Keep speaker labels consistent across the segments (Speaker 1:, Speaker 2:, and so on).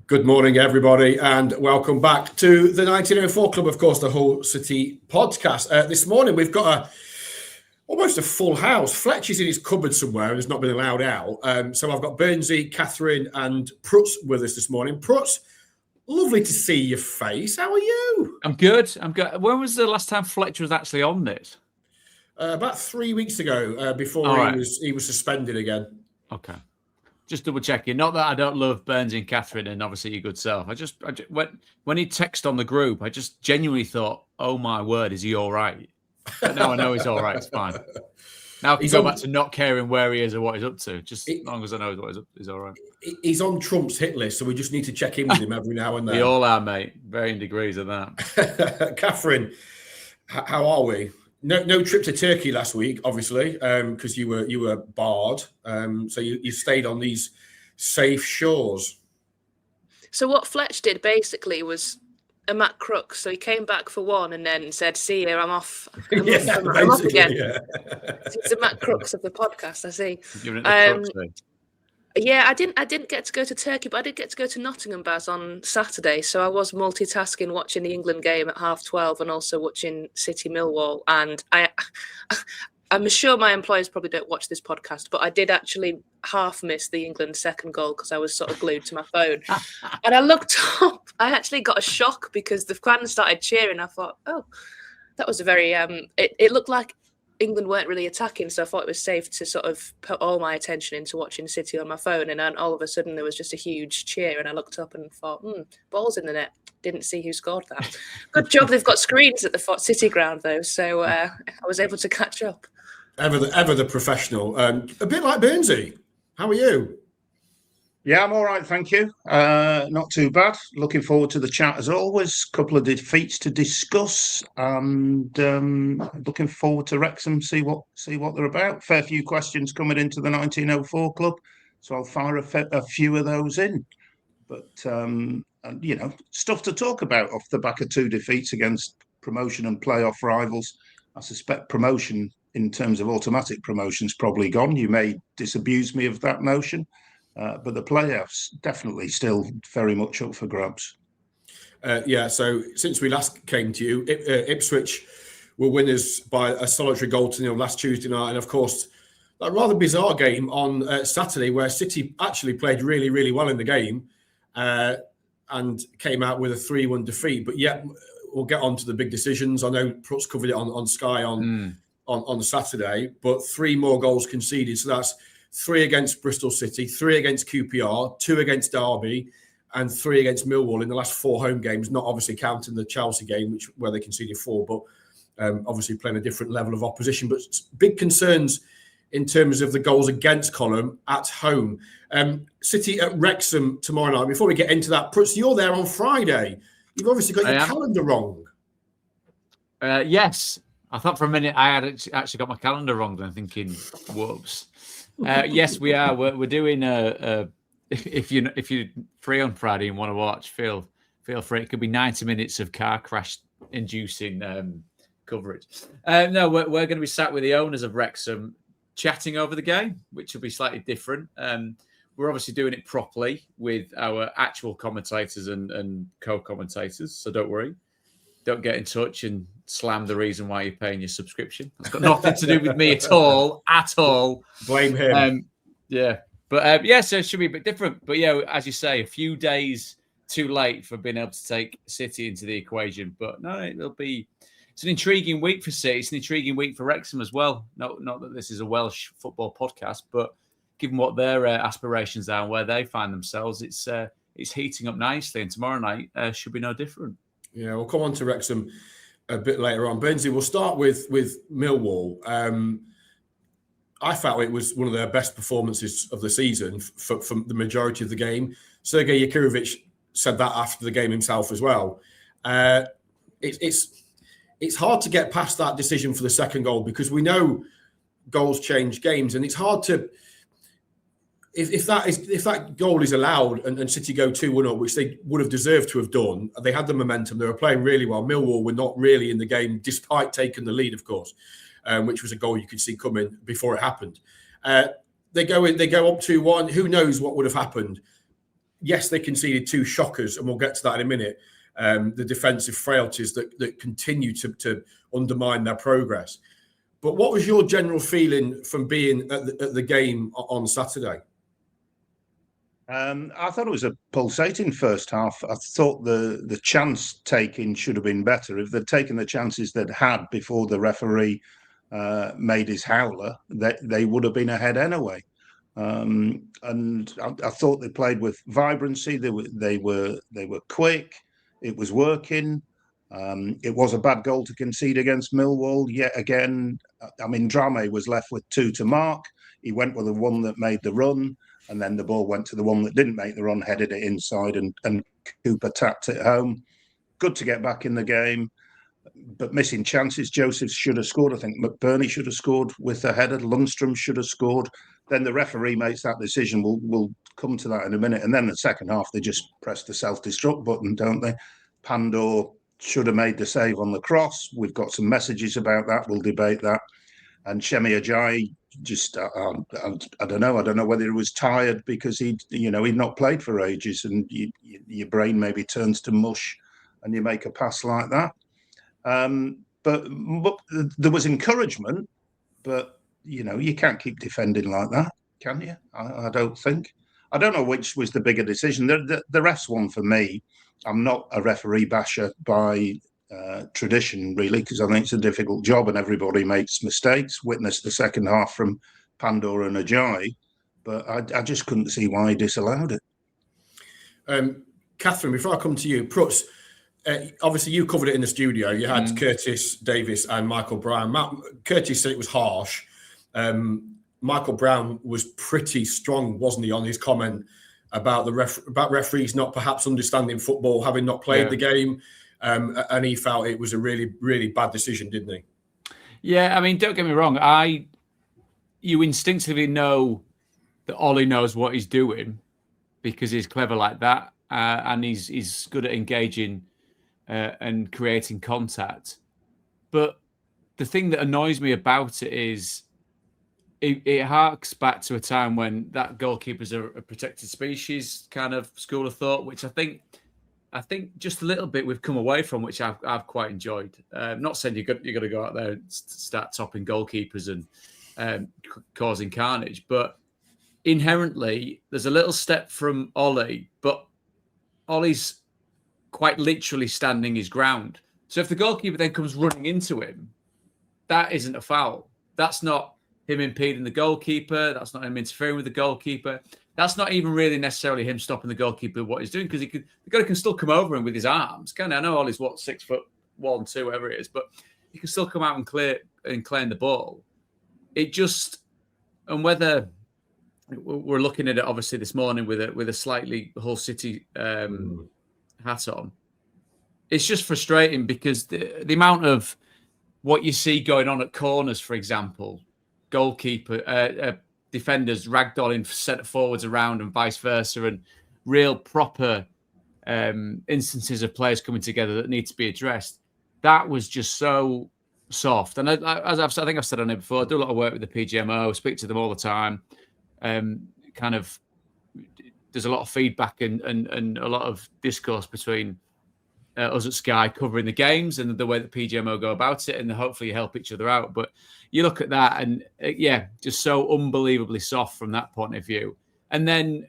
Speaker 1: Good morning, everybody, and welcome back to the 1904 Club, of course, the Hull City podcast. This morning, we've got almost a full house. Fletch is in his cupboard somewhere and has not been allowed out. So I've got Burnsy, Kathryn, and Prutts with us this morning. Prutts, lovely to see your face. How are you?
Speaker 2: I'm good. When was the last time Fletch was actually on this?
Speaker 1: About 3 weeks ago, before he was suspended again.
Speaker 2: Okay. Just double checking. Not that I don't love Burnsy and Kathryn and obviously your good self. I just when he texted on the group, I just genuinely thought, "Oh my word, is he all right?" But now I know he's all right. It's fine. Now I can go back to not caring where he is or what he's up to. Just as long as I know what he's all right.
Speaker 1: He's on Trump's hit list, so we just need to check in with him every now and then.
Speaker 2: We all are, mate. Varying degrees of that.
Speaker 1: Kathryn, how are we? No trip to Turkey last week, obviously, because you were barred. So you stayed on these safe shores.
Speaker 3: So what Fletch did basically was a Matt Crooks. So he came back for one and then said, "See you, I'm off. I'm off again." Yeah. It's the Matt Crooks of the podcast, I see.
Speaker 2: Giving it the Crooks thing.
Speaker 3: Yeah, I didn't get to go to Turkey, but I did get to go to Nottingham, Baz, on Saturday. So I was multitasking, watching the England game at 12:30 and also watching City Millwall. And I'm sure my employers probably don't watch this podcast, but I did actually half miss the England second goal because I was sort of glued to my phone. And I looked up, I actually got a shock because the fans started cheering. I thought, oh, that was a very, it looked like England weren't really attacking, so I thought it was safe to sort of put all my attention into watching City on my phone. And then all of a sudden there was just a huge cheer, and I looked up and thought, ball's in the net. Didn't see who scored that. Good job they've got screens at the City ground though, so I was able to catch up.
Speaker 1: Ever the professional. A bit like Burnsy. How are you?
Speaker 4: Yeah, I'm all right, thank you. Not too bad. Looking forward to the chat as always. Couple of defeats to discuss, and looking forward to Wrexham. See what they're about. Fair few questions coming into the 1904 Club, so I'll fire a few of those in. But stuff to talk about off the back of two defeats against promotion and playoff rivals. I suspect promotion, in terms of automatic promotion, is probably gone. You may disabuse me of that notion. But the playoffs definitely still very much up for grabs.
Speaker 1: So since we last came to you, Ipswich were winners by a solitary goal to nil last Tuesday night. And of course, that rather bizarre game on Saturday where City actually played really, really well in the game and came out with a 3-1 defeat. But yet, we'll get on to the big decisions. I know Prutts covered it on Sky on Saturday, but 3 more goals conceded. So that's 3 against Bristol City, 3 against QPR, 2 against Derby, and 3 against Millwall in the last 4 home games, not obviously counting the Chelsea game, where they conceded 4, but obviously playing a different level of opposition. But big concerns in terms of the goals against column at home. City at Wrexham tomorrow night. Before we get into that, Prutts, you're there on Friday. You've obviously got your calendar wrong.
Speaker 2: Yes. I thought for a minute I had actually got my calendar wrong, then thinking, whoops. Yes, we are. We're doing if you're free on Friday and want to watch, feel free. It could be 90 minutes of car crash inducing coverage. No, we're going to be sat with the owners of Wrexham, chatting over the game, which will be slightly different. We're obviously doing it properly with our actual commentators and co-commentators, so don't worry. Don't get in touch and slam the reason why you're paying your subscription. It's got nothing to do with me at all.
Speaker 1: Blame him.
Speaker 2: So it should be a bit different. But yeah, as you say, a few days too late for being able to take City into the equation. But no, it's an intriguing week for City. It's an intriguing week for Wrexham as well. Not that this is a Welsh football podcast, but given what their aspirations are and where they find themselves, it's heating up nicely. And tomorrow night should be no different.
Speaker 1: Yeah, we'll come on to Wrexham a bit later on. Burnsy, we'll start with Millwall. I felt it was one of their best performances of the season from the majority of the game. Sergei Yakirovich said that after the game himself as well. It's hard to get past that decision for the second goal because we know goals change games, and it's hard to. If that goal is allowed and City go 2-1 up, which they would have deserved to have done, they had the momentum. They were playing really well. Millwall were not really in the game, despite taking the lead, of course, which was a goal you could see coming before it happened. They go up 2-1. Who knows what would have happened? yes, they conceded 2 shockers, and we'll get to that in a minute. The defensive frailties that continue to undermine their progress. But what was your general feeling from being at the game on Saturday?
Speaker 4: I thought it was a pulsating first half. I thought the chance taking should have been better. If they'd taken the chances they'd had before the referee made his howler, they would have been ahead anyway. And I thought they played with vibrancy. They were quick. It was working. It was a bad goal to concede against Millwall yet again. I mean, Drame was left with 2 to mark. He went with the one that made the run, and then the ball went to the one that didn't make the run, headed it inside, and Cooper tapped it home. Good to get back in the game, but missing chances. Joseph should have scored. I think McBurney should have scored with a header. Lundstrom should have scored. Then the referee makes that decision. We'll come to that in a minute. And then the second half, they just press the self-destruct button, don't they? Pandor should have made the save on the cross. We've got some messages about that. We'll debate that. And Semi Ajayi just, I don't know. I don't know whether he was tired because he'd not played for ages, and your brain maybe turns to mush, and you make a pass like that. But there was encouragement, but you can't keep defending like that, can you? I don't think. I don't know which was the bigger decision. The refs one for me. I'm not a referee basher by tradition, really, because I think it's a difficult job and everybody makes mistakes. Witness the second half from Pandor and Ajayi, but I just couldn't see why he disallowed it.
Speaker 1: Kathryn, before I come to you, Prutts, obviously you covered it in the studio. You had Curtis Davis and Michael Brown. Curtis said it was harsh. Michael Brown was pretty strong, wasn't he, on his comment about about referees not perhaps understanding football, having not played the game, and he felt it was a really, really bad decision, didn't he?
Speaker 2: Yeah, I mean, don't get me wrong. You instinctively know that Ollie knows what he's doing because he's clever like that, and he's good at engaging and creating contact. But the thing that annoys me about it is it harks back to a time when that goalkeeper's a protected species kind of school of thought, which I think just a little bit we've come away from, which I've quite enjoyed. Not saying you've got to go out there and start topping goalkeepers and causing carnage, but inherently there's a little step from Ollie, but Ollie's quite literally standing his ground. So if the goalkeeper then comes running into him, that isn't a foul. That's not him impeding the goalkeeper. That's not him interfering with the goalkeeper. That's not even really necessarily him stopping the goalkeeper what he's doing, because the guy can still come over him with his arms. I know Ollie's 6'1", 2, whatever it is, but he can still come out and claim the ball. It just, and whether we're looking at it obviously this morning with a slightly Hull City hat on, it's just frustrating because the amount of what you see going on at corners, for example, goalkeeper, defenders ragdolling centre forwards around and vice versa, and real proper instances of players coming together that need to be addressed. That was just so soft. And as I think I've said on it before, I do a lot of work with the PGMO, speak to them all the time. Kind of, there's a lot of feedback and a lot of discourse between us at Sky covering the games and the way that PGMO go about it, and hopefully you help each other out. But you look at that and just so unbelievably soft from that point of view. And then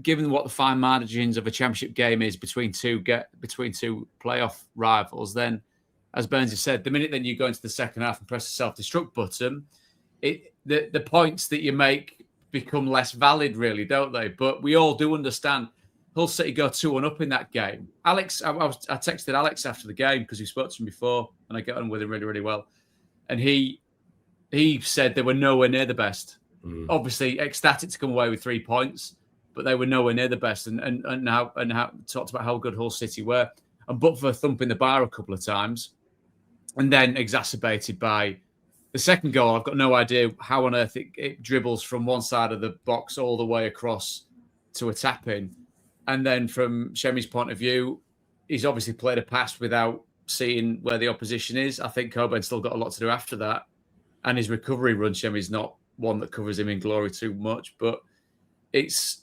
Speaker 2: given what the fine margins of a championship game is between two playoff rivals, then as Burnsy said, the minute then you go into the second half and press the self-destruct button, the points that you make become less valid, really, don't they? But we all do understand Hull City go 2-1 up in that game. Alex, I texted Alex after the game because we spoke to him before, and I get on with him really, really well. And he said they were nowhere near the best. Obviously, ecstatic to come away with 3 points, but they were nowhere near the best. And how talked about how good Hull City were, and but for thumping the bar a couple of times, and then exacerbated by the second goal. I've got no idea how on earth it dribbles from one side of the box all the way across to a tap in. And then from Shemi's point of view, he's obviously played a pass without seeing where the opposition is. I think Coburn's still got a lot to do after that. And his recovery run, Shemi's not one that covers him in glory too much. But it's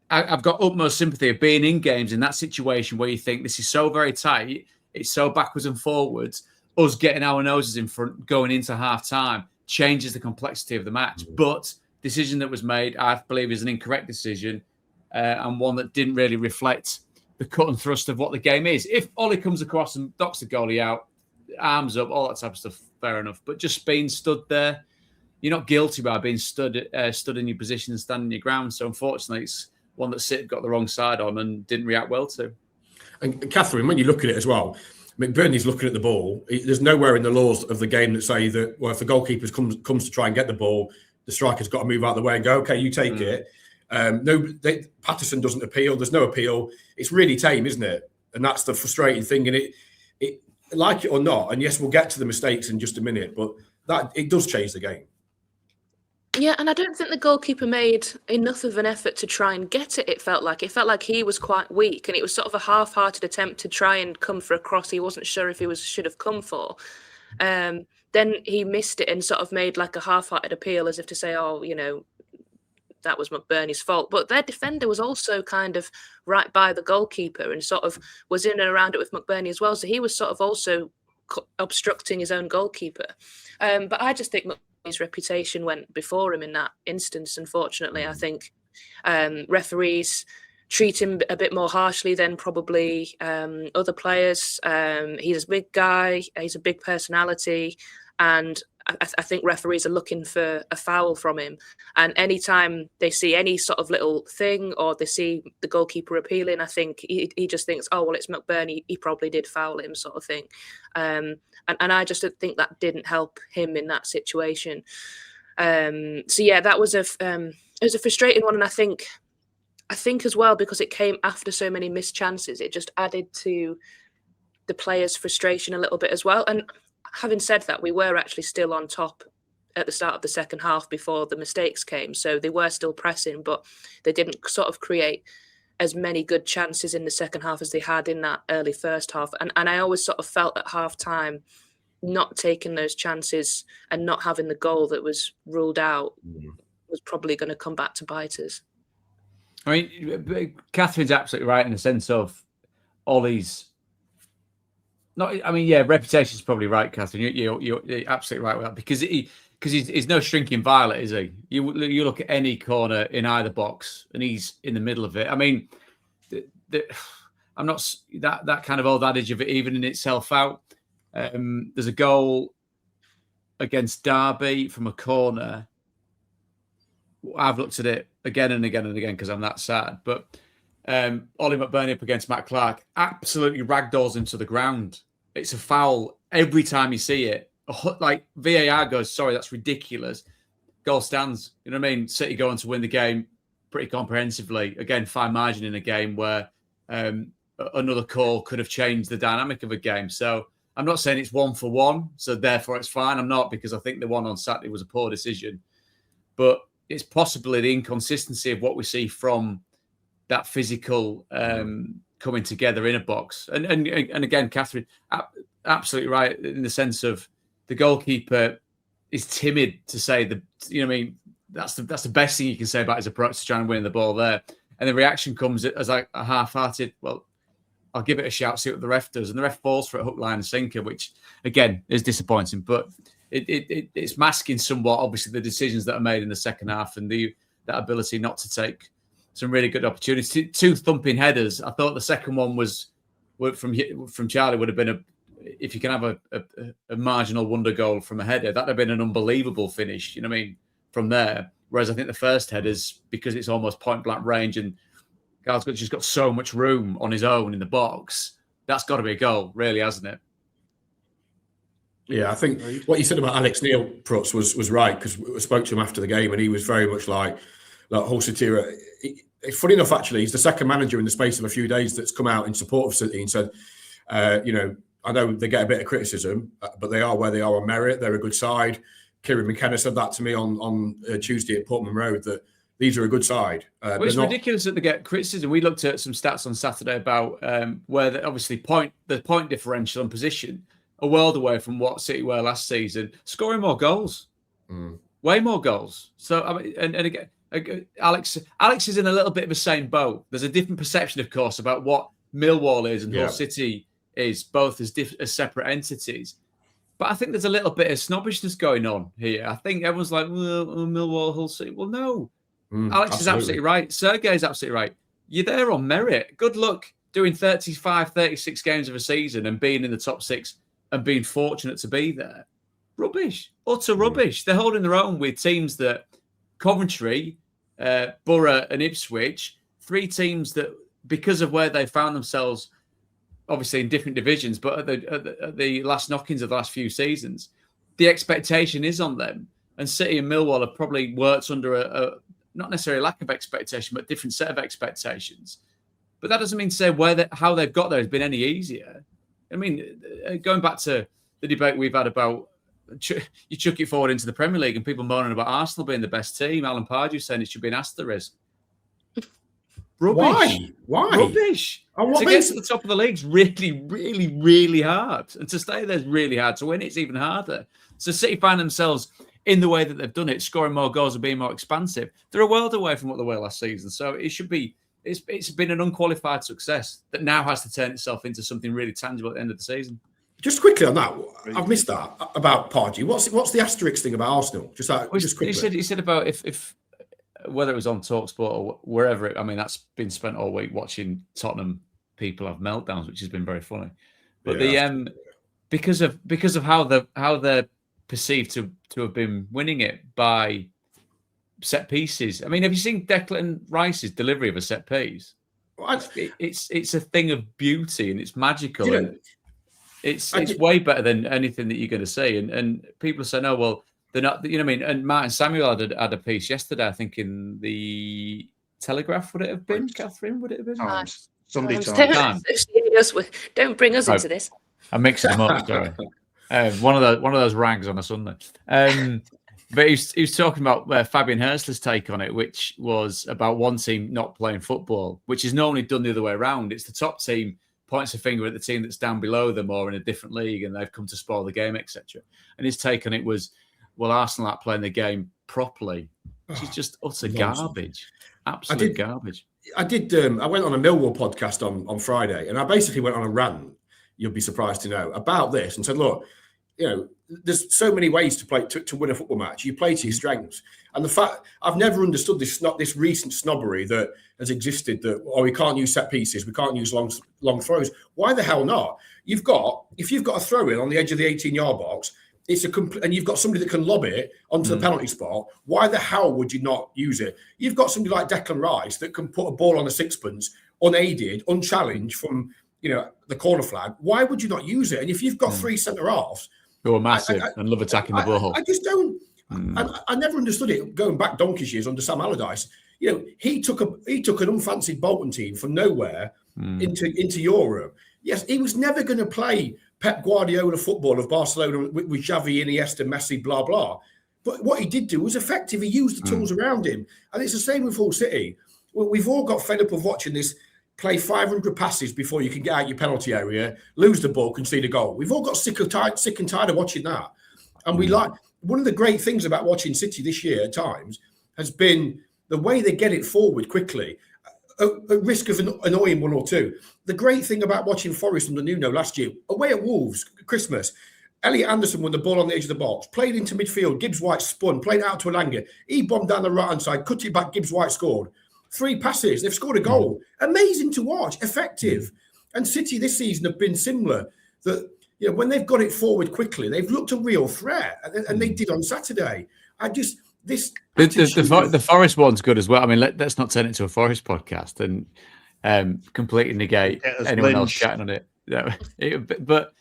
Speaker 2: I've got utmost sympathy of being in games in that situation where you think this is so very tight, it's so backwards and forwards. Us getting our noses in front going into half time changes the complexity of the match. But decision that was made, I believe, is an incorrect decision and one that didn't really reflect the cut and thrust of what the game is. If Ollie comes across and knocks the goalie out, arms up, all that type of stuff, fair enough. But just being stood there, you're not guilty by being stood in your position and standing your ground. So unfortunately, it's one that Sid got the wrong side on and didn't react well to.
Speaker 1: And Kathryn, when you look at it as well, McBurney's looking at the ball. There's nowhere in the laws of the game that say that, well, if the goalkeeper comes to try and get the ball, the striker's got to move out of the way and go, okay, you take it. Patterson doesn't appeal. There's no appeal. It's really tame, isn't it? And that's the frustrating thing. And it like it or not, and yes, we'll get to the mistakes in just a minute, but that it does change the game.
Speaker 3: Yeah, and I don't think the goalkeeper made enough of an effort to try and get it. It felt like he was quite weak, and it was sort of a half-hearted attempt to try and come for a cross. He wasn't sure if he should have come for. Then he missed it and sort of made like a half-hearted appeal, as if to say, "Oh, that was McBurney's fault." But their defender was also kind of right by the goalkeeper and sort of was in and around it with McBurney as well. So he was sort of also obstructing his own goalkeeper. But I just think his reputation went before him in that instance. Unfortunately, I think referees treat him a bit more harshly than probably other players. He's a big guy, he's a big personality, and I think referees are looking for a foul from him. And anytime they see any sort of little thing or they see the goalkeeper appealing, I think he just thinks, oh, well, it's McBurney, he probably did foul him, sort of thing. And I just think that didn't help him in that situation. So yeah, that was it was a frustrating one. And I think as well, because it came after so many missed chances, it just added to the players' frustration a little bit as well. And having said that, we were actually still on top at the start of the second half before the mistakes came. So they were still pressing, but they didn't sort of create as many good chances in the second half as they had in that early first half. And I always sort of felt at half time, not taking those chances and not having the goal that was ruled out was probably going to come back to bite us.
Speaker 2: I mean, Kathryn's absolutely right in the sense of Ollie's. Reputation's probably right, Kathryn. You're absolutely right with that because he's no shrinking violet, is he? You look at any corner in either box and he's in the middle of it. I mean, I'm not that kind of old adage of it evening itself out. There's a goal against Derby from a corner. I've looked at it again and again and again because I'm that sad, but. Ollie McBurney up against Matt Clark absolutely ragdolls him to the ground. It's a foul every time you see it. Like VAR goes, sorry, that's ridiculous. Goal stands. You know what I mean? City go on to win the game pretty comprehensively. Again, fine margin in a game where another call could have changed the dynamic of a game. So I'm not saying it's 1-for-1, so therefore it's fine. I'm not, because I think the one on Saturday was a poor decision. But it's possibly the inconsistency of what we see from that physical coming together in a box. And again, Kathryn, absolutely right in the sense of the goalkeeper is timid to say that's the best thing you can say about his approach to trying to win the ball there. And the reaction comes as like a half-hearted, well, I'll give it a shout, see what the ref does. And the ref falls for a hook, line and sinker, which again is disappointing, but it's masking somewhat obviously the decisions that are made in the second half and that ability not to take some really good opportunities. Two thumping headers. I thought the second one was from Charlie would have been if you can have a marginal wonder goal from a header, that'd have been an unbelievable finish. You know what I mean? From there. Whereas I think the first headers, because it's almost point blank range and Gar's just got so much room on his own in the box, that's got to be a goal, really, hasn't it?
Speaker 1: Yeah, I think what you said about Alex Neil, Prutts, was right, because we spoke to him after the game and he was very much like Hull City. Funny enough, actually, he's the second manager in the space of a few days that's come out in support of City and said, I know they get a bit of criticism, but they are where they are on merit. They're a good side. Kieran McKenna said that to me on Tuesday at Portman Road, that these are a good side.
Speaker 2: Well, it's ridiculous that they get criticism. We looked at some stats on Saturday about where obviously the point differential and position a world away from what City were last season, scoring more goals, way more goals. So I mean, and Alex is in a little bit of the same boat. There's a different perception, of course, about what Millwall is and Hull City is, both as separate entities. But I think there's a little bit of snobbishness going on here. I think everyone's like, well, Millwall, Hull City. Well, no. Alex is absolutely right. Sergey's absolutely right. You're there on merit. Good luck doing 35, 36 games of a season and being in the top 6 and being fortunate to be there. Rubbish. Utter rubbish. They're holding their own with teams that Coventry, Borough and Ipswich, 3 teams that, because of where they found themselves, obviously in different divisions, but at the last knock-ins of the last few seasons, the expectation is on them. And City and Millwall have probably worked under a not necessarily a lack of expectation, but a different set of expectations. But that doesn't mean to say how they've got there has been any easier. I mean, going back to the debate we've had about you chuck it forward into the Premier League and people moaning about Arsenal being the best team. Alan Pardew saying it should be an asterisk. Rubbish.
Speaker 1: Why?
Speaker 2: Rubbish. To get to the top of the league is really, really, really hard. And to stay there is really hard. To win it's even harder. So City find themselves in the way that they've done it, scoring more goals and being more expansive. They're a world away from what they were last season. So it should be, it's been an unqualified success that now has to turn itself into something really tangible at the end of the season.
Speaker 1: Just quickly on that, I've missed that about Pardew. What's the asterisk thing about Arsenal? Just quickly.
Speaker 2: He said about if whether it was on TalkSport or wherever. That's been spent all week watching Tottenham people have meltdowns, which has been very funny. But because of how they're perceived to have been winning it by set pieces. I mean, have you seen Declan Rice's delivery of a set piece? It's a thing of beauty and it's magical. It's way better than anything that you're going to see. And people say, no, well, they're not, you know what I mean? And Martin Samuel had a piece yesterday, I think, in the Telegraph, would it have been, Kathryn? Would it have been?
Speaker 4: Sunday Times.
Speaker 3: Don't bring us into this.
Speaker 2: I'm mixing them up, sorry. One of those rags on a Sunday. But he was talking about Fabian Hurstler's take on it, which was about one team not playing football, which is normally done the other way around. It's the top team points a finger at the team that's down below them or in a different league and they've come to spoil the game, etc. And his take on it was, well, Arsenal aren't playing the game properly, which is just utter garbage. Absolute garbage.
Speaker 1: I went on a Millwall podcast on Friday and I basically went on a rant, you'll be surprised to know, about this and said, look, there's so many ways to play to win a football match. You play to your strengths. And the fact I've never understood this recent snobbery that has existed that we can't use set pieces, we can't use long throws. Why the hell not? If you've got a throw in on the edge of the 18-yard box, and you've got somebody that can lob it onto the penalty spot, why the hell would you not use it? You've got somebody like Declan Rice that can put a ball on a sixpence unaided, unchallenged from the corner flag. Why would you not use it? And if you've got 3 centre halves who
Speaker 2: are massive and love attacking the ball,
Speaker 1: I just don't. I never understood it going back donkey's years under Sam Allardyce. He took an unfancied Bolton team from nowhere into Europe. Yes, he was never going to play Pep Guardiola football of Barcelona with Xavi, Iniesta, Messi, blah blah. But what he did do was effective. He used the tools around him, and it's the same with Hull City. We've all got fed up of watching this. Play 500 passes before you can get out your penalty area, lose the ball, concede a goal. We've all got sick and tired of watching that. And one of the great things about watching City this year at times has been the way they get it forward quickly, at risk of annoying one or two. The great thing about watching Forest under Nuno last year, away at Wolves, Christmas, Elliot Anderson won the ball on the edge of the box, played into midfield, Gibbs White spun, played out to Elanga. He bombed down the right-hand side, cut it back, Gibbs White scored. 3 passes, they've scored a goal. Amazing to watch, effective. And City this season have been similar. That when they've got it forward quickly, they've looked a real threat, and they did on Saturday.
Speaker 2: The Forest one's good as well. I mean, let's not turn it into a Forest podcast and completely negate anyone else chatting on it. But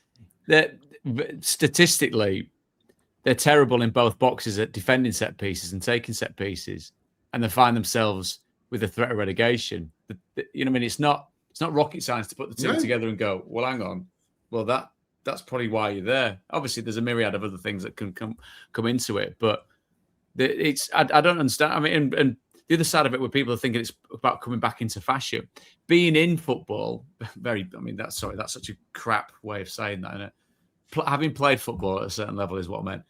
Speaker 2: statistically, they're terrible in both boxes at defending set pieces and taking set pieces, and they find themselves with a threat of relegation. It's not rocket science to put the two together and go, well, hang on. Well, that's probably why you're there. Obviously, there's a myriad of other things that can come into it, but I don't understand. I mean, and the other side of it, where people are thinking it's about coming back into fashion, being in football. That's such a crap way of saying that. Isn't it? Having played football at a certain level is what I meant.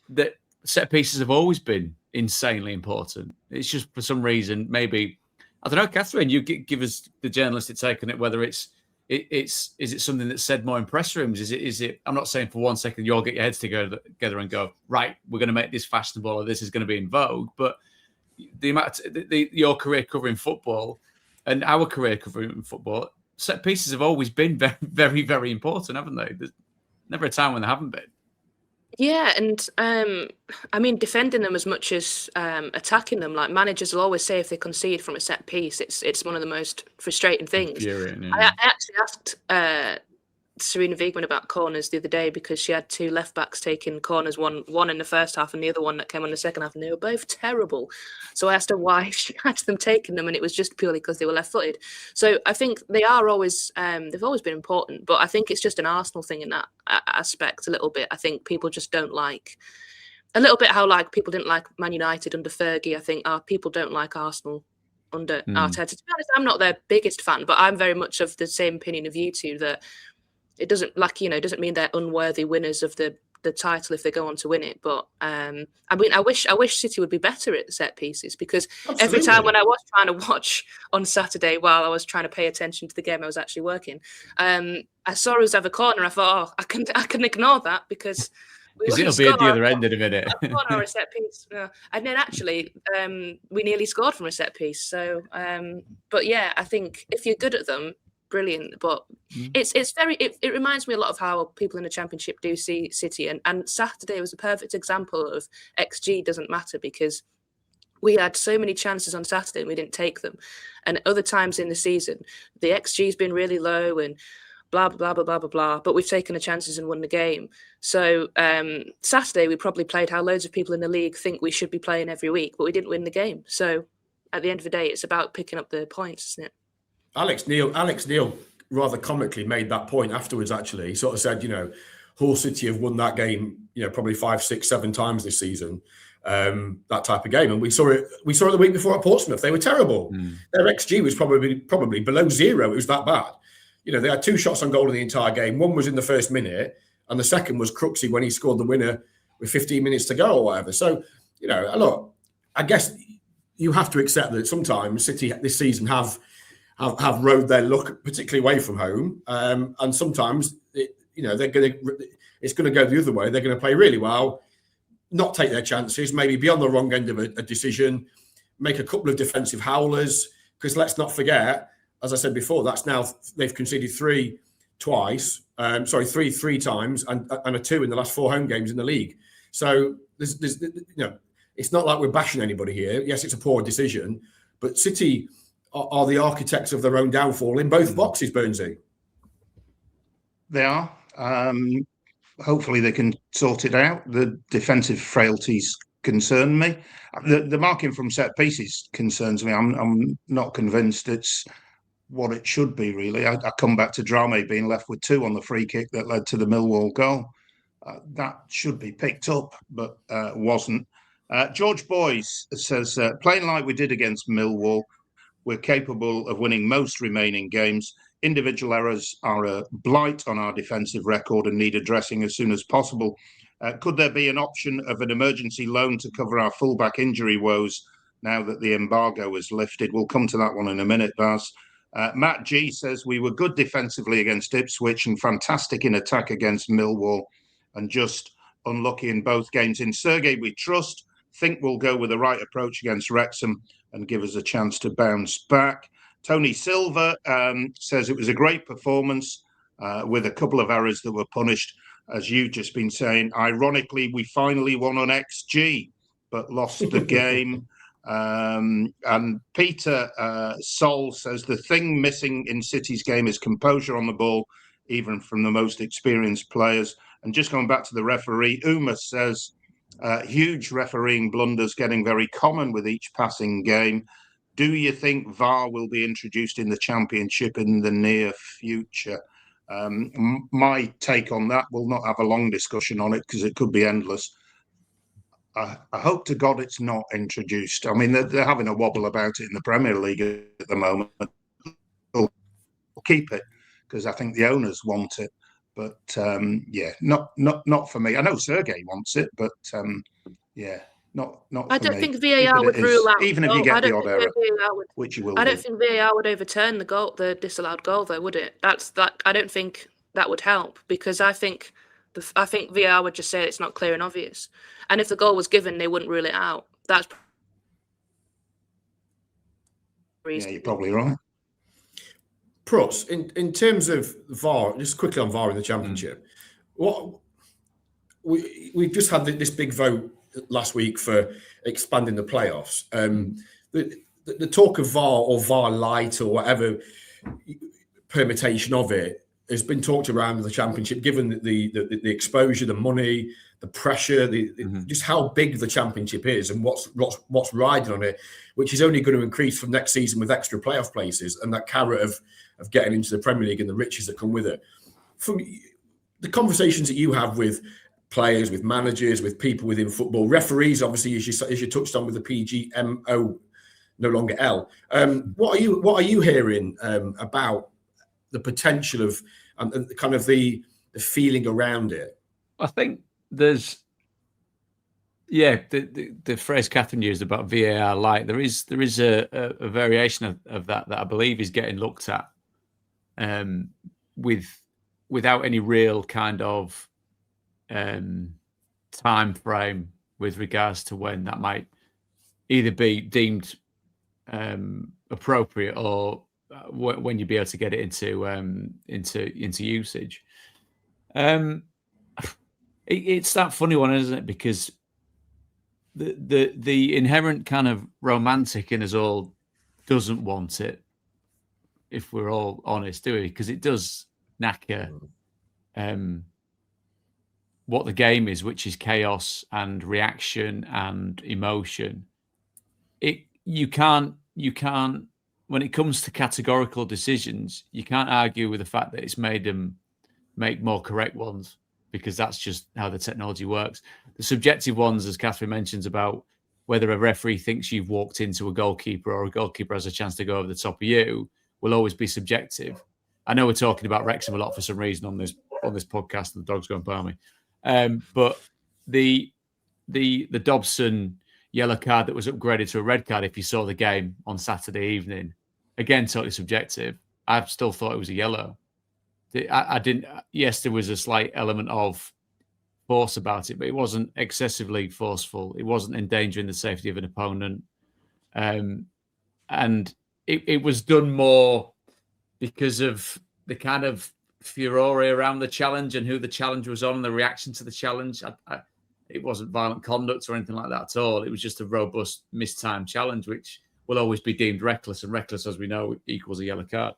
Speaker 2: That set pieces have always been insanely important. It's just for some reason, maybe, I don't know, Kathryn, you give us the journalistic take on it, whether is it something that's said more in press rooms? Is it, I'm not saying for 1 second you all get your heads together and go, right, we're going to make this fashionable or this is going to be in vogue, but the amount your career covering football and our career covering football, set pieces have always been very, very, very important, haven't they? There's never a time when they haven't been.
Speaker 3: Yeah, and I mean, defending them as much as attacking them. Like managers will always say, if they concede from a set piece, it's one of the most frustrating things. I actually asked Serena Wiegman about corners the other day because she had two left backs taking corners, one in the first half and the other one that came on the second half, and they were both terrible. So I asked her why she had them taking them, and it was just purely because they were left-footed. So I think they are always they've always been important, but I think it's just an Arsenal thing in that aspect a little bit. I think people just don't like a little bit how like people didn't like Man United under Fergie. I think people don't like Arsenal under Arteta. To be honest, I'm not their biggest fan, but I'm very much of the same opinion of you two, that it doesn't doesn't mean they're unworthy winners of the title if they go on to win it. But I mean, I wish City would be better at the set pieces, because every time when I was trying to watch on Saturday while I was trying to pay attention to the game I was actually working, I saw us have a corner. I thought, oh, I can ignore that because
Speaker 2: it'll be at the other end in a minute.
Speaker 3: A corner or a set piece. And then actually we nearly scored from a set piece. So but yeah, I think if you're good at them, brilliant, but it reminds me a lot of how people in the Championship do see City, and Saturday was a perfect example of XG doesn't matter, because we had so many chances on Saturday and we didn't take them, and other times in the season the XG's been really low and blah blah blah blah blah blah, but we've taken the chances and won the game. So Saturday we probably played how loads of people in the league think we should be playing every week, but we didn't win the game. So at the end of the day, it's about picking up the points, isn't it?
Speaker 1: Alex Neil rather comically made that point afterwards, actually. He sort of said, Hull City have won that game, probably 5, 6, 7 times this season, that type of game. And we saw it the week before at Portsmouth. They were terrible. Their XG was probably below 0. It was that bad. They had 2 shots on goal in the entire game. One was in the first minute, and the second was Crooksy when he scored the winner with 15 minutes to go or whatever. So, look, I guess you have to accept that sometimes City this season have rode their luck, particularly away from home, and sometimes it's going to go the other way. They're going to play really well, not take their chances, maybe be on the wrong end of a decision, make a couple of defensive howlers. Because let's not forget, as I said before, that's now they've conceded 3 times, and a 2 in the last 4 home games in the league. So there's it's not like we're bashing anybody here. Yes, it's a poor decision, but City are the architects of their own downfall in both boxes, Burnsy.
Speaker 4: They are. Hopefully they can sort it out. The defensive frailties concern me. The marking from set pieces concerns me. I'm not convinced it's what it should be, really. I come back to Drame being left with 2 on the free kick that led to the Millwall goal. That should be picked up, but wasn't. George Boyce says, playing like we did against Millwall, we're capable of winning most remaining games. Individual errors are a blight on our defensive record and need addressing as soon as possible. Could there be an option of an emergency loan to cover our fullback injury woes now that the embargo is lifted? We'll come to that one in a minute, Baz. Matt G says, we were good defensively against Ipswich and fantastic in attack against Millwall and just unlucky in both games. In Sergei, we trust. Think we'll go with the right approach against Wrexham and give us a chance to bounce back. Tony Silva says it was a great performance with a couple of errors that were punished, as you've just been saying. Ironically, we finally won on XG, but lost the game. And Peter Sol says the thing missing in City's game is composure on the ball, even from the most experienced players. And just going back to the referee, Uma says, huge refereeing blunders getting very common with each passing game. Do you think VAR will be introduced in the Championship in the near future? My take on that, we'll not have a long discussion on it because it could be endless. I hope to God it's not introduced. I mean, they're having a wobble about it in the Premier League at the moment. We'll keep it because I think the owners want it. But yeah, not for me. I know Sergei wants it, but yeah, Not
Speaker 3: I
Speaker 4: for
Speaker 3: don't
Speaker 4: me.
Speaker 3: think VAR would rule out.
Speaker 4: Even if you get the odd error, which you will.
Speaker 3: I don't think VAR would overturn the disallowed goal, though, would it? I don't think that would help, because I think VAR would just say it's not clear and obvious, and if the goal was given, they wouldn't rule it out. That's
Speaker 4: yeah, you're probably right.
Speaker 1: Prutts, in terms of VAR, just quickly on VAR in the Championship, what we've just had this big vote last week for expanding the playoffs. The talk of VAR or VAR light or whatever permutation of it has been talked around the Championship, given the exposure, the money, the pressure, just how big the Championship is and what's riding on it, which is only going to increase from next season with extra playoff places and that carrot of getting into the Premier League and the riches that come with it. From the conversations that you have with players, with managers, with people within football, referees, obviously, as you touched on with the PGMO, no longer L. What are you hearing about the potential of and kind of the feeling around it?
Speaker 2: I think there's, the phrase Kathryn used about VAR light. There is a variation of that I believe is getting looked at, without any real kind of time frame with regards to when that might either be deemed appropriate or when you'd be able to get it into usage. It's that funny one, isn't it? Because the inherent kind of romantic in us all doesn't want it, if we're all honest, do we? Because it does knacker what the game is, which is chaos and reaction and emotion. You can't when it comes to categorical decisions, you can't argue with the fact that it's made them make more correct ones, because that's just how the technology works. The subjective ones, as Kathryn mentions, about whether a referee thinks you've walked into a goalkeeper or a goalkeeper has a chance to go over the top of you, will always be subjective. I know we're talking about Wrexham a lot for some reason on this podcast, and the dog's going by me. But the Dobson yellow card that was upgraded to a red card, if you saw the game on Saturday evening, again, totally subjective. I still thought it was a yellow. I didn't. Yes, there was a slight element of force about it, but it wasn't excessively forceful. It wasn't endangering the safety of an opponent, and it was done more because of the kind of furore around the challenge and who the challenge was on and the reaction to the challenge. It wasn't violent conduct or anything like that at all. It was just a robust, mistimed challenge, which will always be deemed reckless, and reckless, as we know, equals a yellow card.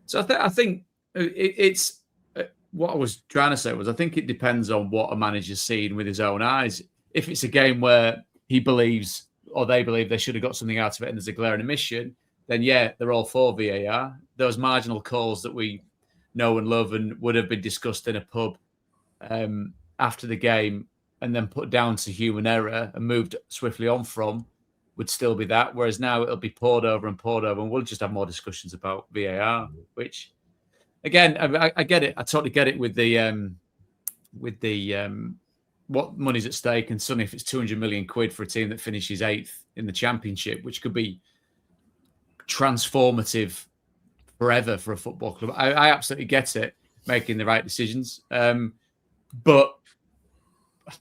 Speaker 2: So I think it's what I was trying to say was I think it depends on what a manager's seen with his own eyes. If it's a game where he believes or they believe they should have got something out of it and there's a glaring omission, then yeah, they're all for VAR. Those marginal calls that we know and love and would have been discussed in a pub after the game and then put down to human error and moved swiftly on from would still be that. Whereas now it'll be poured over, and we'll just have more discussions about VAR, which again, I get it. I totally get it with the what money's at stake, and suddenly if it's 200 million quid for a team that finishes 8th in the Championship, which could be transformative forever for a football club. I absolutely get it, making the right decisions. But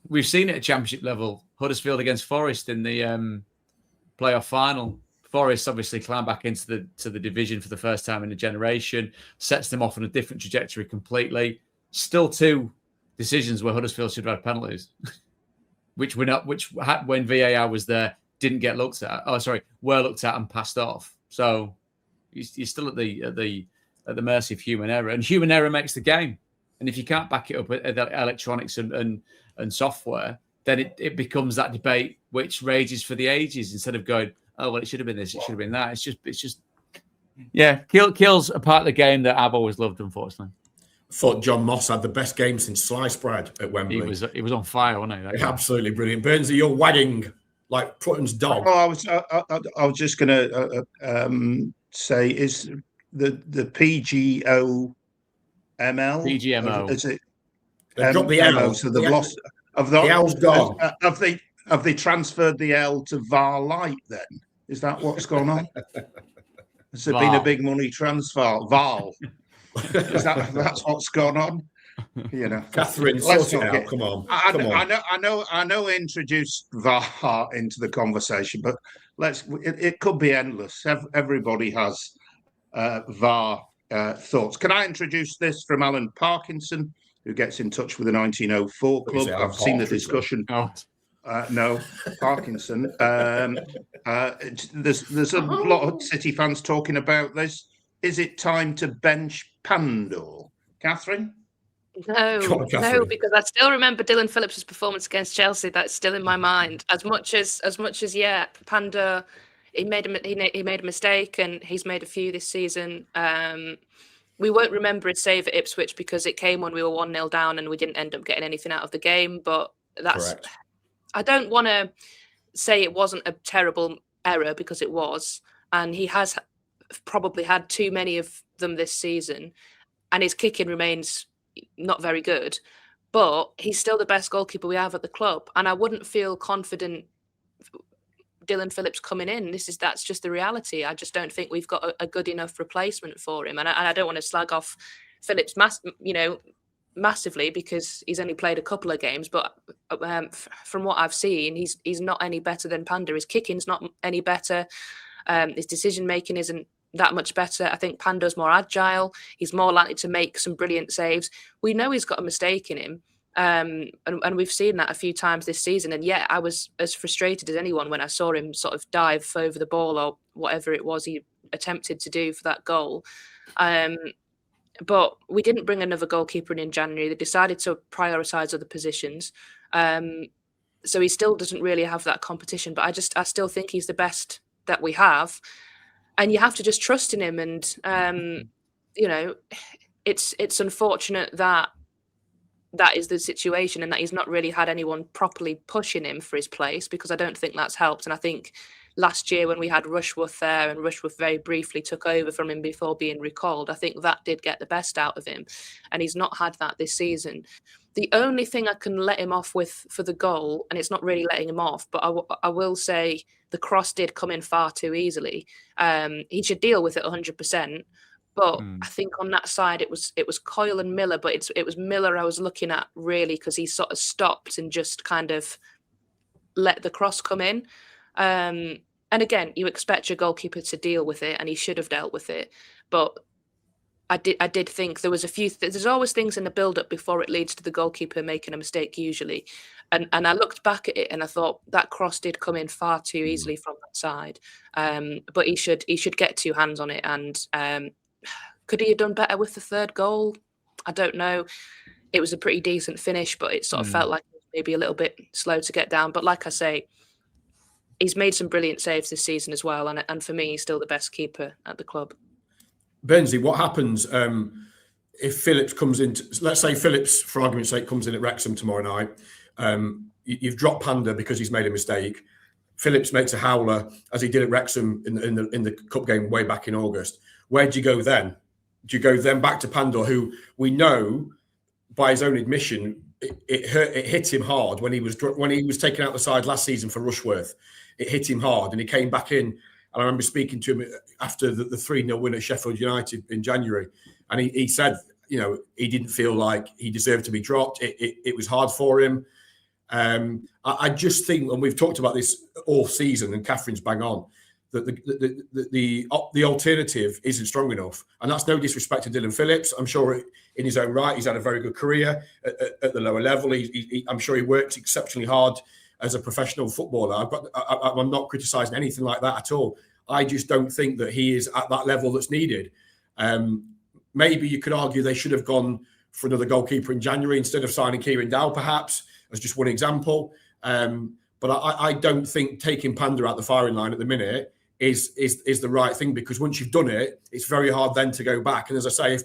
Speaker 2: we've seen it at Championship level. Huddersfield against Forest in the playoff final. Forest obviously climbed back into the division for the first time in a generation, sets them off on a different trajectory completely. Still 2 decisions where Huddersfield should have had penalties, which when VAR was there, didn't get looked at. Were looked at and passed off. So you're still at the mercy of human error, and human error makes the game. And if you can't back it up with electronics and software, then it becomes that debate which rages for the ages instead of going, oh, well, it should have been this, it should have been that. It's just kills a part of the game that I've always loved, unfortunately.
Speaker 1: I thought John Moss had the best game since sliced bread at Wembley.
Speaker 2: He was on fire, wasn't he?
Speaker 1: Absolutely brilliant. Burnsy, you're wagging like Prutton's dog.
Speaker 4: Oh, I was just going to say, is the PGO ML?
Speaker 2: PGMO.
Speaker 4: Is it?
Speaker 1: They've dropped the L.
Speaker 4: So they've lost.
Speaker 1: The L's gone.
Speaker 4: Have Have they transferred the L to VAR Light then? Is that what's gone on? Has there been a big money transfer? VAR. That's what's gone on? You know,
Speaker 1: Kathryn, sort it out. Come on.
Speaker 4: I know. Introduced VAR into the conversation, but it could be endless. Everybody has VAR thoughts. Can I introduce this from Alan Parkinson, who gets in touch with the 1904 club? I've seen the discussion.
Speaker 2: Oh.
Speaker 4: No, Parkinson. There's a lot of City fans talking about this. Is it time to bench Pandor, Kathryn?
Speaker 3: No, because I still remember Dylan Phillips' performance against Chelsea. That's still in my mind. As much as Pandor, he made a mistake, and he's made a few this season. We won't remember his save at Ipswich because it came when we were 1-0 down and we didn't end up getting anything out of the game. But that's correct. I don't want to say it wasn't a terrible error because it was, and he has probably had too many of them this season, and his kicking remains not very good, but he's still the best goalkeeper we have at the club, and I wouldn't feel confident Dylan Phillips coming in. That's just the reality. I just don't think we've got a good enough replacement for him, and I don't want to slag off Phillips massively because he's only played a couple of games, but from what I've seen, he's not any better than Pandor. His kicking's not any better. His decision making isn't that much better. I think Pandor's more agile. He's more likely to make some brilliant saves. We know he's got a mistake in him, and we've seen that a few times this season. And yet, I was as frustrated as anyone when I saw him sort of dive over the ball or whatever it was he attempted to do for that goal. But we didn't bring another goalkeeper in January. They decided to prioritise other positions. So he still doesn't really have that competition. But I still think he's the best that we have. And you have to just trust in him. And, it's unfortunate that is the situation and that he's not really had anyone properly pushing him for his place, because I don't think that's helped. And I think last year when we had Rushworth there and Rushworth very briefly took over from him before being recalled, I think that did get the best out of him. And he's not had that this season. The only thing I can let him off with for the goal, and it's not really letting him off, but I will say the cross did come in far too easily. He should deal with it 100%. But I think on that side it was Coyle and Miller, but it was Miller I was looking at really, because he sort of stopped and just kind of let the cross come in. And again, you expect your goalkeeper to deal with it, and he should have dealt with it. But I did think there was a few. There's always things in the build-up before it leads to the goalkeeper making a mistake usually. And I looked back at it and I thought that cross did come in far too easily from that side. But he should get two hands on it. And could he have done better with the third goal? I don't know. It was a pretty decent finish, but it sort of felt like maybe a little bit slow to get down. But like I say, he's made some brilliant saves this season as well. And for me, he's still the best keeper at the club.
Speaker 1: Burnsy, what happens if Phillips comes in? Let's say Phillips, for argument's sake, comes in at Wrexham tomorrow night. You've dropped Pandor because he's made a mistake. Phillips makes a howler, as he did at Wrexham in the cup game way back in August. Where do you go then? Do you go then back to Pandor, who we know, by his own admission, it hit him hard when he was taken out the side last season for Rushworth. It hit him hard, and he came back in. And I remember speaking to him after the 3-0 win at Sheffield United in January, and he said, he didn't feel like he deserved to be dropped. It was hard for him. I just think, and we've talked about this all season, and Kathryn's bang on, that the alternative isn't strong enough. And that's no disrespect to Dylan Phillips. I'm sure in his own right, he's had a very good career at the lower level. I'm sure he works exceptionally hard as a professional footballer. I'm not criticising anything like that at all. I just don't think that he is at that level that's needed. Maybe you could argue they should have gone for another goalkeeper in January instead of signing Kieran Dow, perhaps, as just one example. But I don't think taking Pandor out the firing line at the minute is the right thing, because once you've done it, it's very hard then to go back. And as I say,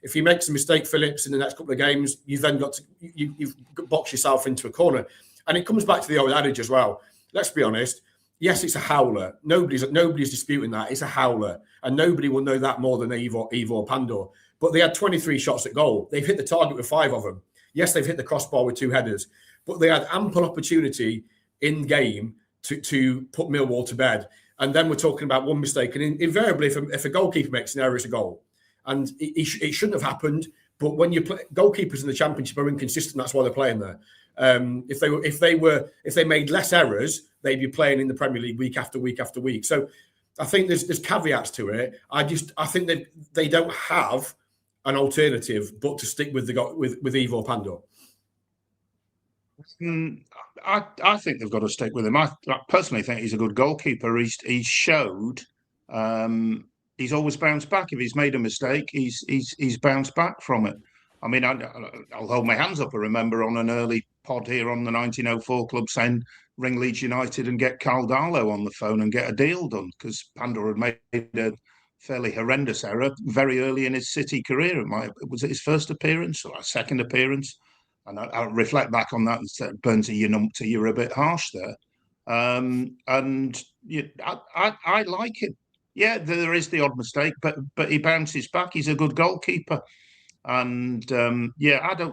Speaker 1: if he makes a mistake, Phillips, in the next couple of games, you've then got to you've boxed yourself into a corner. And it comes back to the old adage as well. Let's be honest. Yes, it's a howler. Nobody's disputing that. It's a howler. And nobody will know that more than Ivor Pandor. But they had 23 shots at goal. They've hit the target with 5 of them. Yes, they've hit the crossbar with 2 headers. But they had ample opportunity in game to put Millwall to bed. And then we're talking about one mistake. And invariably, if a goalkeeper makes an error, it's a goal. And it shouldn't have happened. But when you play, goalkeepers in the Championship are inconsistent. That's why they're playing there. If they made less errors, they'd be playing in the Premier League week after week after week. So I think there's caveats to it. I think that they don't have an alternative but to stick with Ivo Pandor.
Speaker 4: I think they've got to stick with him. I personally think he's a good goalkeeper. He's showed he's always bounced back. If he's made a mistake, he's bounced back from it. I mean, I'll hold my hands up. I remember on an early pod here on the 1904 Club saying ring Leeds United and get Carl Darlow on the phone and get a deal done, because Pandor had made a fairly horrendous error very early in his City career. Was it his first appearance or second appearance? And I reflect back on that and said, Burnsy, you're a bit harsh there. I like him. Yeah, there is the odd mistake, but he bounces back. He's a good goalkeeper. And I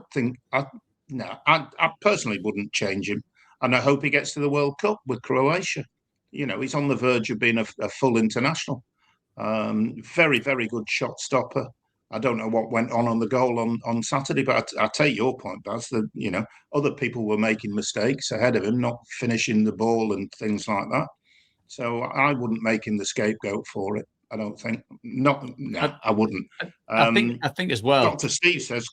Speaker 4: personally wouldn't change him. And I hope he gets to the World Cup with Croatia. He's on the verge of being a full international. Very, very good shot stopper. I don't know what went on the goal on Saturday, but I take your point, Baz, that, other people were making mistakes ahead of him, not finishing the ball and things like that. So I wouldn't make him the scapegoat for it. I don't think. I wouldn't.
Speaker 2: I think as well.
Speaker 4: Dr. Steve says.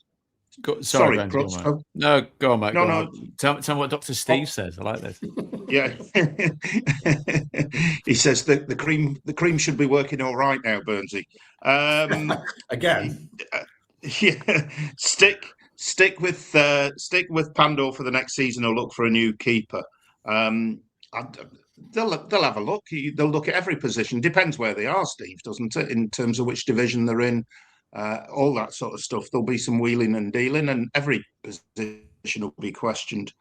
Speaker 2: Sorry,
Speaker 4: Prutts.
Speaker 2: No, go on, mate.
Speaker 4: No.
Speaker 2: Tell me what Dr. Steve says. I like this.
Speaker 4: Yeah. He says the cream should be working all right now, Burnsy.
Speaker 1: Again.
Speaker 4: Yeah. Stick with Pandor for the next season or look for a new keeper. They'll have a look. They'll look at every position. Depends where they are, Steve, doesn't it? In terms of which division they're in, all that sort of stuff. There'll be some wheeling and dealing, and every position will be questioned.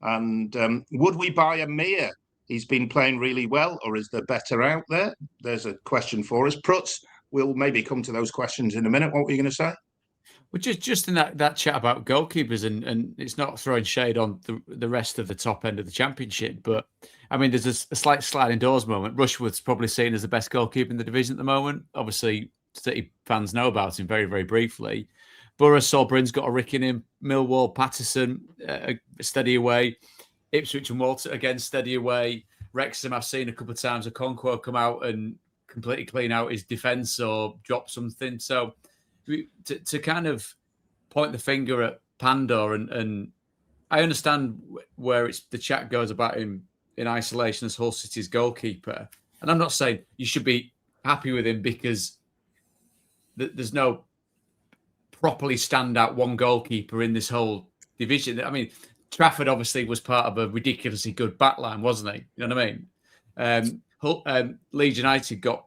Speaker 4: And would we buy a Mir? He's been playing really well, or is there better out there? There's a question for us. Prutts, we'll maybe come to those questions in a minute. What were you going to say?
Speaker 2: Well, just in that chat about goalkeepers, and it's not throwing shade on the rest of the top end of the Championship, but I mean, there's a slight sliding doors moment. Rushworth's probably seen as the best goalkeeper in the division at the moment. Obviously, City fans know about him very, very briefly. Borough, Solbrin's got a rick in him. Millwall, Patterson, steady away. Ipswich and Walter, again, steady away. Wrexham, I've seen a couple of times Okonkwo come out and completely clean out his defence or drop something. So to kind of point the finger at Pandor, and I understand where the chat goes about him in isolation as Hull City's goalkeeper. And I'm not saying you should be happy with him because there's no properly standout one goalkeeper in this whole division. I mean, Trafford obviously was part of a ridiculously good backline, wasn't he? You know what I mean? Leeds United got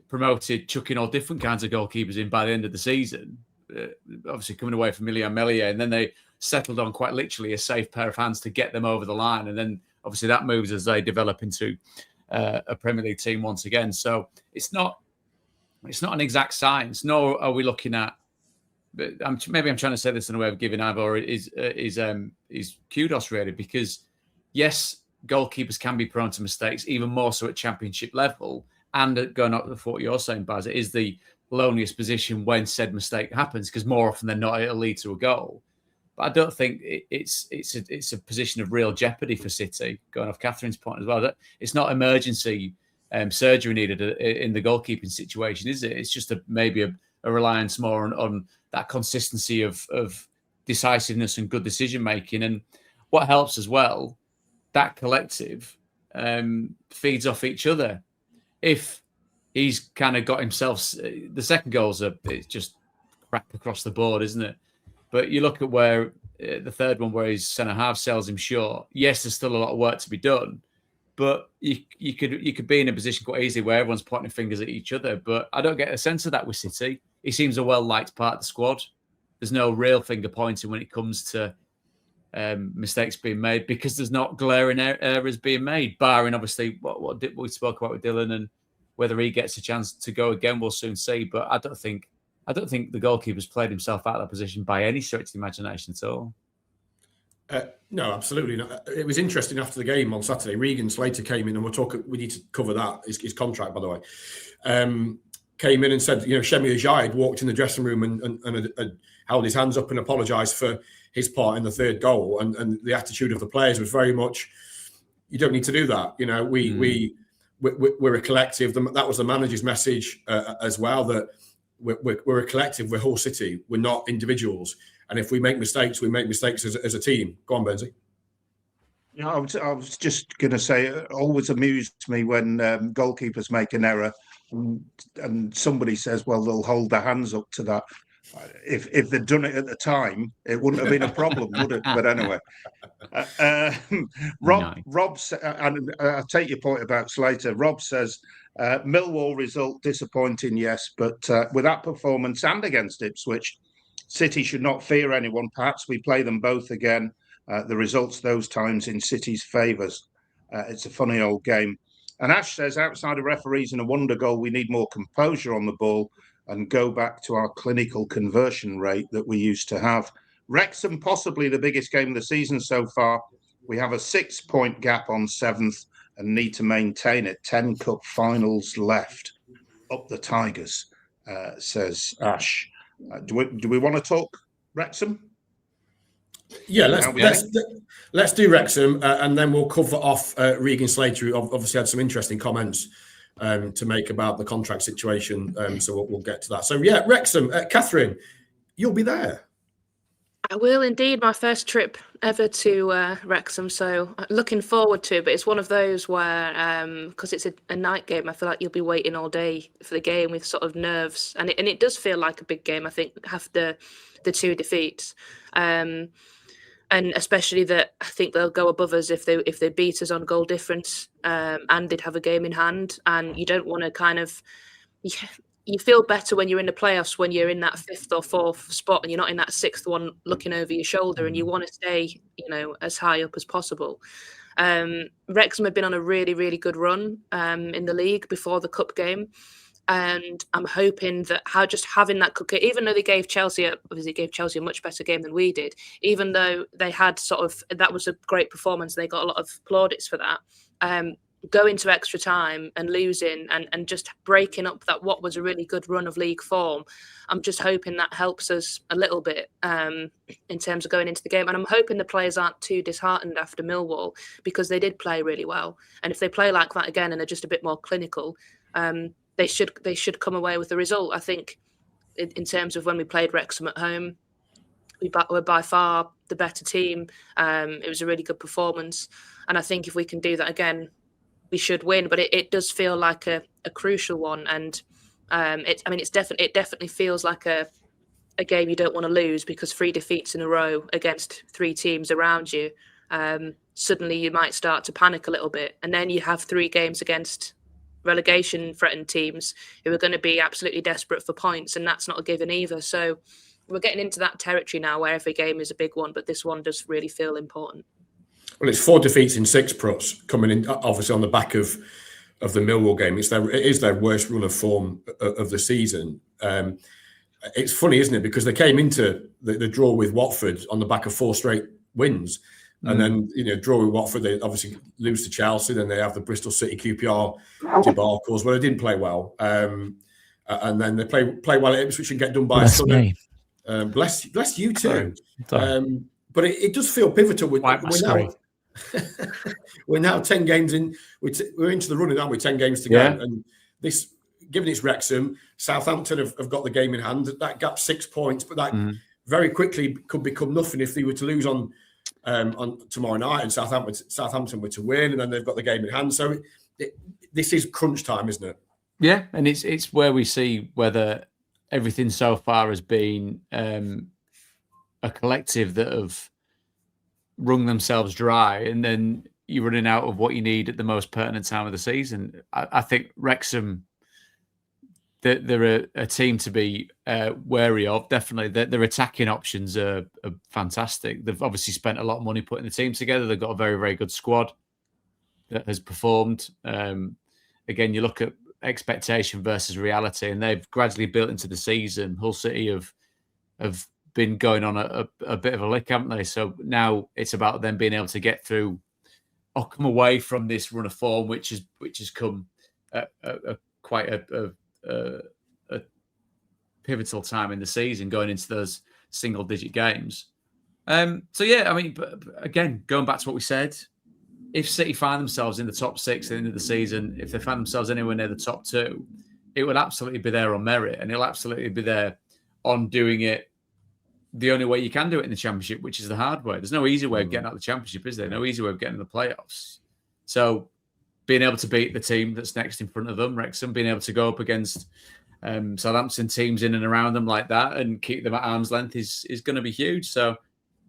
Speaker 2: promoted, chucking all different kinds of goalkeepers in by the end of the season. Obviously coming away from Ilya Melier, and then they settled on quite literally a safe pair of hands to get them over the line. And then obviously that moves as they develop into a Premier League team once again. So it's not an exact science, nor are we looking at. But maybe I'm trying to say this in a way of giving Ivor is kudos really, because yes, goalkeepers can be prone to mistakes, even more so at Championship level. And going up to what you're saying, Baz, it is the loneliest position when said mistake happens, because more often than not it'll lead to a goal. But I don't think it's a position of real jeopardy for City. Going off Kathryn's point as well, that it's not emergency surgery needed in the goalkeeping situation, is it? It's just maybe a reliance more on that consistency of decisiveness and good decision making. And what helps as well, that collective feeds off each other. If he's kind of got himself, the second goal's it's just crap across the board, isn't it? But you look at where the third one, where his centre half sells him short. Yes, there's still a lot of work to be done, but you could be in a position quite easily where everyone's pointing fingers at each other. But I don't get a sense of that with City. He seems a well-liked part of the squad. There's no real finger pointing when it comes to mistakes being made, because there's not glaring errors being made, barring obviously what we spoke about with Dylan, and whether he gets a chance to go again, we'll soon see. But I don't think the goalkeeper's played himself out of that position by any stretch of the imagination at all.
Speaker 1: No, absolutely not. It was interesting after the game on Saturday. Regan Slater came in, and we need to cover that, his contract, by the way. Came in and said, Shemi Ajayi had walked in the dressing room and held his hands up and apologised for his part in the third goal. And the attitude of the players was very much, you don't need to do that. We're a collective. That was the manager's message as well, that we're a collective. We're Hull City. We're not individuals. And if we make mistakes, we make mistakes as a team. Go on, Burnsy.
Speaker 4: Yeah, I was just going to say, it always amused me when goalkeepers make an error and somebody says, well, they'll hold their hands up to that. If they'd done it at the time, it wouldn't have been a problem, would it? But anyway, Rob, and I take your point about Slater. Rob says, Millwall result disappointing, yes, but with that performance and against Ipswich, City should not fear anyone. Perhaps we play them both again. The results those times in City's favours. It's a funny old game. And Ash says, outside of referees and a wonder goal, we need more composure on the ball and go back to our clinical conversion rate that we used to have. Wrexham, possibly the biggest game of the season so far. We have a 6-point gap on 7th and need to maintain it. 10 cup finals left. Up the Tigers, says Ash. Do we want to talk Wrexham?
Speaker 1: Yeah, let's do Wrexham, and then we'll cover off Regan Slater, who obviously had some interesting comments to make about the contract situation. So we'll get to that. So yeah, Wrexham, Kathryn, you'll be there.
Speaker 3: I will indeed. My first trip ever to Wrexham, so looking forward to it. But it's one of those where, because it's a night game, I feel like you'll be waiting all day for the game with sort of nerves, and it does feel like a big game. I think after the 2 defeats, and especially that I think they'll go above us if they beat us on goal difference, and did have a game in hand. And you don't want to kind of. You feel better when you're in the playoffs, when you're in that 5th or 4th spot and you're not in that 6th one looking over your shoulder, and you want to stay, as high up as possible. Wrexham have been on a really, really good run in the league before the cup game. And I'm hoping that just having that cup game, even though they gave Chelsea a much better game than we did, even though they had that was a great performance, they got a lot of plaudits for that. Going to extra time and losing and just breaking up that what was a really good run of league form, I'm just hoping that helps us a little bit in terms of going into the game. And I'm hoping the players aren't too disheartened after Millwall, because they did play really well. And if they play like that again and are just a bit more clinical, they should come away with the result. I think in terms of when we played Wrexham at home, we were by far the better team. It was a really good performance. And I think if we can do that again, we should win, but it does feel like a crucial one, and it definitely feels like a game you don't want to lose, because 3 defeats in a row against 3 teams around you, suddenly you might start to panic a little bit, and then you have 3 games against relegation threatened teams who are going to be absolutely desperate for points, and that's not a given either. So we're getting into that territory now where every game is a big one, but this one does really feel important.
Speaker 1: Well, it's 4 defeats in 6, Prutts, coming in obviously on the back of the Millwall game. It is their worst run of form of the season. It's funny, isn't it? Because they came into the draw with Watford on the back of 4 straight wins. And then, draw with Watford, they obviously lose to Chelsea. Then they have the Bristol City QPR debacles where they didn't play well. And then they play well at Ipswich and get done by a Sunday. Bless you too. But it does feel pivotal. We're now 10 games in. We're into the running, aren't we? 10 games to go. And this, given it's Wrexham, Southampton have got the game in hand. That gap's 6 points, but that very quickly could become nothing if they were to lose on tomorrow night and Southampton were to win, and then they've got the game in hand. So this is crunch time, isn't it?
Speaker 2: Yeah, and it's where we see whether everything so far has been a collective that have wrung themselves dry, and then you're running out of what you need at the most pertinent time of the season. I think Wrexham, they're a team to be wary of. Definitely, their attacking options are fantastic. They've obviously spent a lot of money putting the team together. They've got a very, very good squad that has performed. Again, you look at expectation versus reality, and they've gradually built into the season. Hull City have been going on a bit of a lick, haven't they? So now it's about them being able to get through or come away from this run of form, which has come at quite a pivotal time in the season, going into those single-digit games. So yeah, I mean, but again, going back to what we said, if City find themselves in the top 6 at the end of the season, if they find themselves anywhere near the top 2, it will absolutely be there on merit, and it'll absolutely be there on doing it the only way you can do it in the Championship, which is the hard way. There's no easy way of getting out of the Championship, is there? No easy way of getting to the playoffs. So being able to beat the team that's next in front of them, Wrexham, being able to go up against Southampton teams in and around them like that and keep them at arm's length is going to be huge. So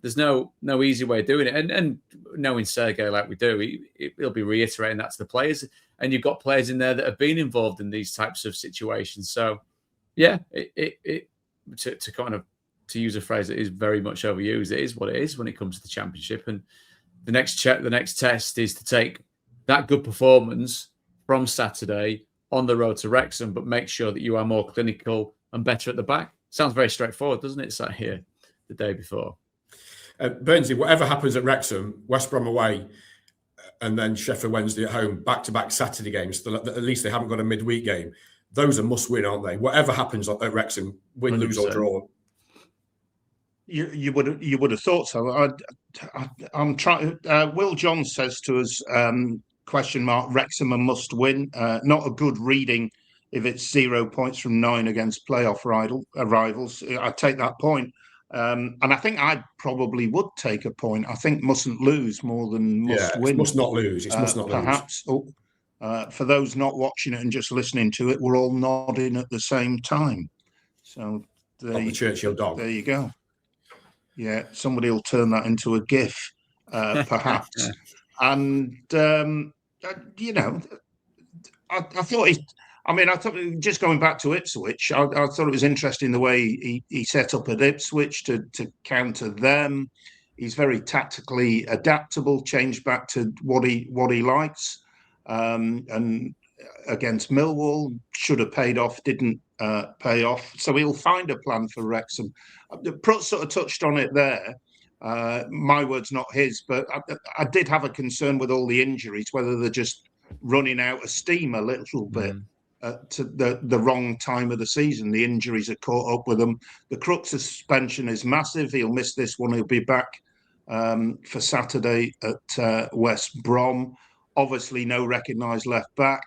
Speaker 2: there's no easy way of doing it. And knowing Sergei like we do, he'll be reiterating that to the players. And you've got players in there that have been involved in these types of situations. So yeah, to use a phrase that is very much overused, it is what it is when it comes to the Championship. And the next test is to take that good performance from Saturday on the road to Wrexham, but make sure that you are more clinical and better at the back. Sounds very straightforward, doesn't it? Sat here the day before.
Speaker 1: Burnsy, whatever happens at Wrexham, West Brom away, and then Sheffield Wednesday at home, back-to-back Saturday games, so at least they haven't got a midweek game. Those are must-win, aren't they? Whatever happens at Wrexham, win, 100%. Lose or draw.
Speaker 4: You would have thought so. I'm trying. Will John says to us, Wrexham a must win. Not a good reading if it's 0 points from 9 against playoff rivals. I take that point. And I think I probably would take a point. I think mustn't lose more than must win.
Speaker 1: Must not lose. It's must not
Speaker 4: perhaps. Lose. For those not watching it and just listening to it, we're all nodding at the same time. So
Speaker 1: the Churchill dog.
Speaker 4: There you go. Yeah, somebody will turn that into a GIF, perhaps. And I thought just going back to Ipswich, I thought it was interesting the way he set up at Ipswich to counter them. He's very tactically adaptable, changed back to what he likes. And against Millwall, should have paid off, didn't pay off. So he'll find a plan for Wrexham. Prutts sort of touched on it there. My words, not his, but I did have a concern with all the injuries, whether they're just running out of steam a little bit to the wrong time of the season. The injuries are caught up with them. The Crooks suspension is massive. He'll miss this one. He'll be back for Saturday at West Brom. Obviously, no recognised left back.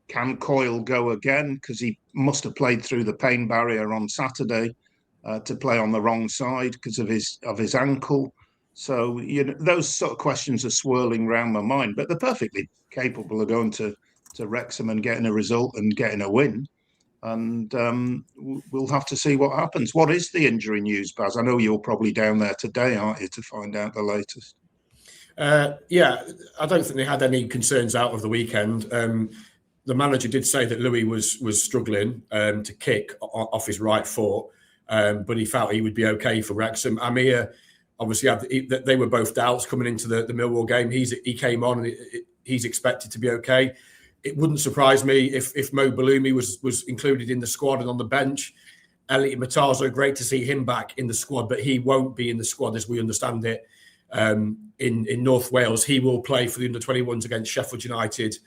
Speaker 4: Can Coyle go again? Because he must have played through the pain barrier on Saturday to play on the wrong side because of his ankle. So those sort of questions are swirling around my mind. But they're perfectly capable of going to Wrexham and getting a result and getting a win. And we'll have to see what happens. What is the injury news, Baz? I know you're probably down there today, aren't you, to find out the latest?
Speaker 1: Yeah, I don't think they had any concerns out of the weekend. The manager did say that Louis was struggling to kick off his right foot, but he felt he would be okay for Wrexham. Amir obviously they were both doubts coming into the Millwall game. He came on and he's expected to be okay. It wouldn't surprise me if Mo Balumi was included in the squad and on the bench. Elliot Matazo, great to see him back in the squad, but he won't be in the squad as we understand it. In North Wales, he will play for the under-21s against Sheffield United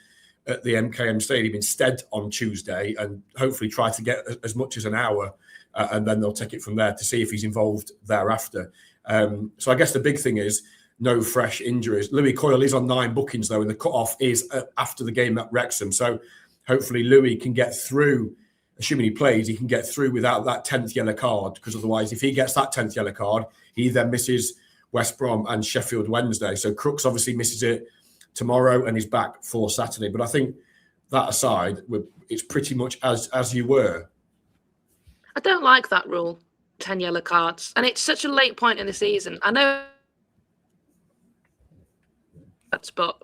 Speaker 1: at the MKM Stadium instead on Tuesday, and hopefully try to get as much as an hour, and then they'll take it from there to see if he's involved thereafter. So I guess the big thing is no fresh injuries. Louis Coyle is on 9 bookings though, and the cut-off is after the game at Wrexham. So hopefully Louis can get through, assuming he plays, he can get through without that 10th yellow card, because otherwise if he gets that 10th yellow card, he then misses West Brom and Sheffield Wednesday. So Crooks obviously misses it tomorrow and he's back for Saturday. But I think that aside, it's pretty much as you were.
Speaker 3: I don't like that rule, 10 yellow cards. And it's such a late point in the season. I know that's, but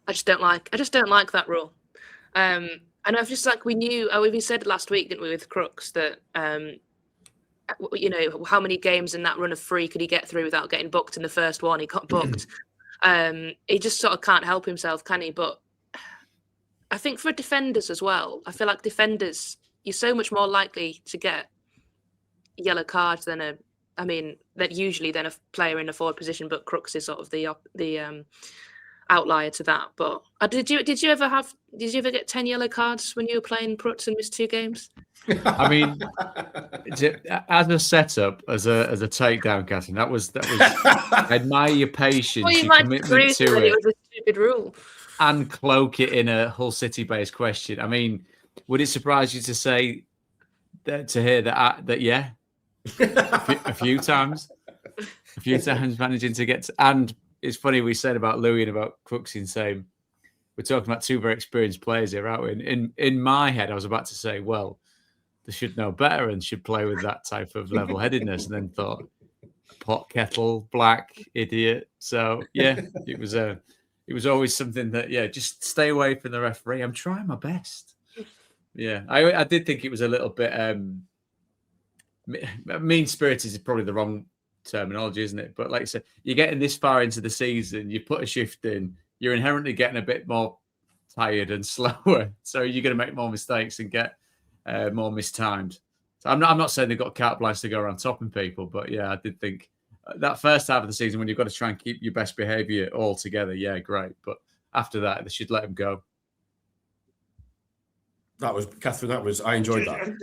Speaker 3: I just don't like that rule. And I've just like, we even said last week, didn't we, with Crooks, that how many games in that run of 3 could he get through without getting booked in the first one? He got booked. He just sort of can't help himself, can he? But I think for defenders as well, I feel like defenders, you're so much more likely to get a yellow card than a I mean, that usually then a player in a forward position, but Crooks is sort of the outlier to that. But did you ever get 10 yellow cards when you were playing Prutts and missed 2 games?
Speaker 2: I mean, as a setup, as a takedown, Kathryn, that was. I admire your patience,
Speaker 3: Well, you
Speaker 2: your
Speaker 3: might
Speaker 2: commitment to
Speaker 3: that
Speaker 2: it,
Speaker 3: it was a stupid rule,
Speaker 2: and cloak it in a Hull City-based question. I mean, would it surprise you to hear that yeah, a few times managing to get to, and it's funny we said about Louis and about Crooks in saying we're talking about 2 very experienced players here, aren't we? In my head, I was about to say, well, they should know better and should play with that type of level-headedness, and then thought, pot kettle, black, idiot. So yeah, it was always something that, just stay away from the referee. I'm trying my best. Yeah, I did think it was a little bit mean-spirited is probably the wrong terminology, isn't it? But like I said, you're getting this far into the season, you put a shift in, you're inherently getting a bit more tired and slower, so you're going to make more mistakes and get more mistimed. So I'm not saying they've got carte blanche to go around topping people, but yeah, I did think that first half of the season when you've got to try and keep your best behaviour all together, yeah, great. But after that, they should let him go.
Speaker 1: That was Kathryn. I enjoyed
Speaker 4: that.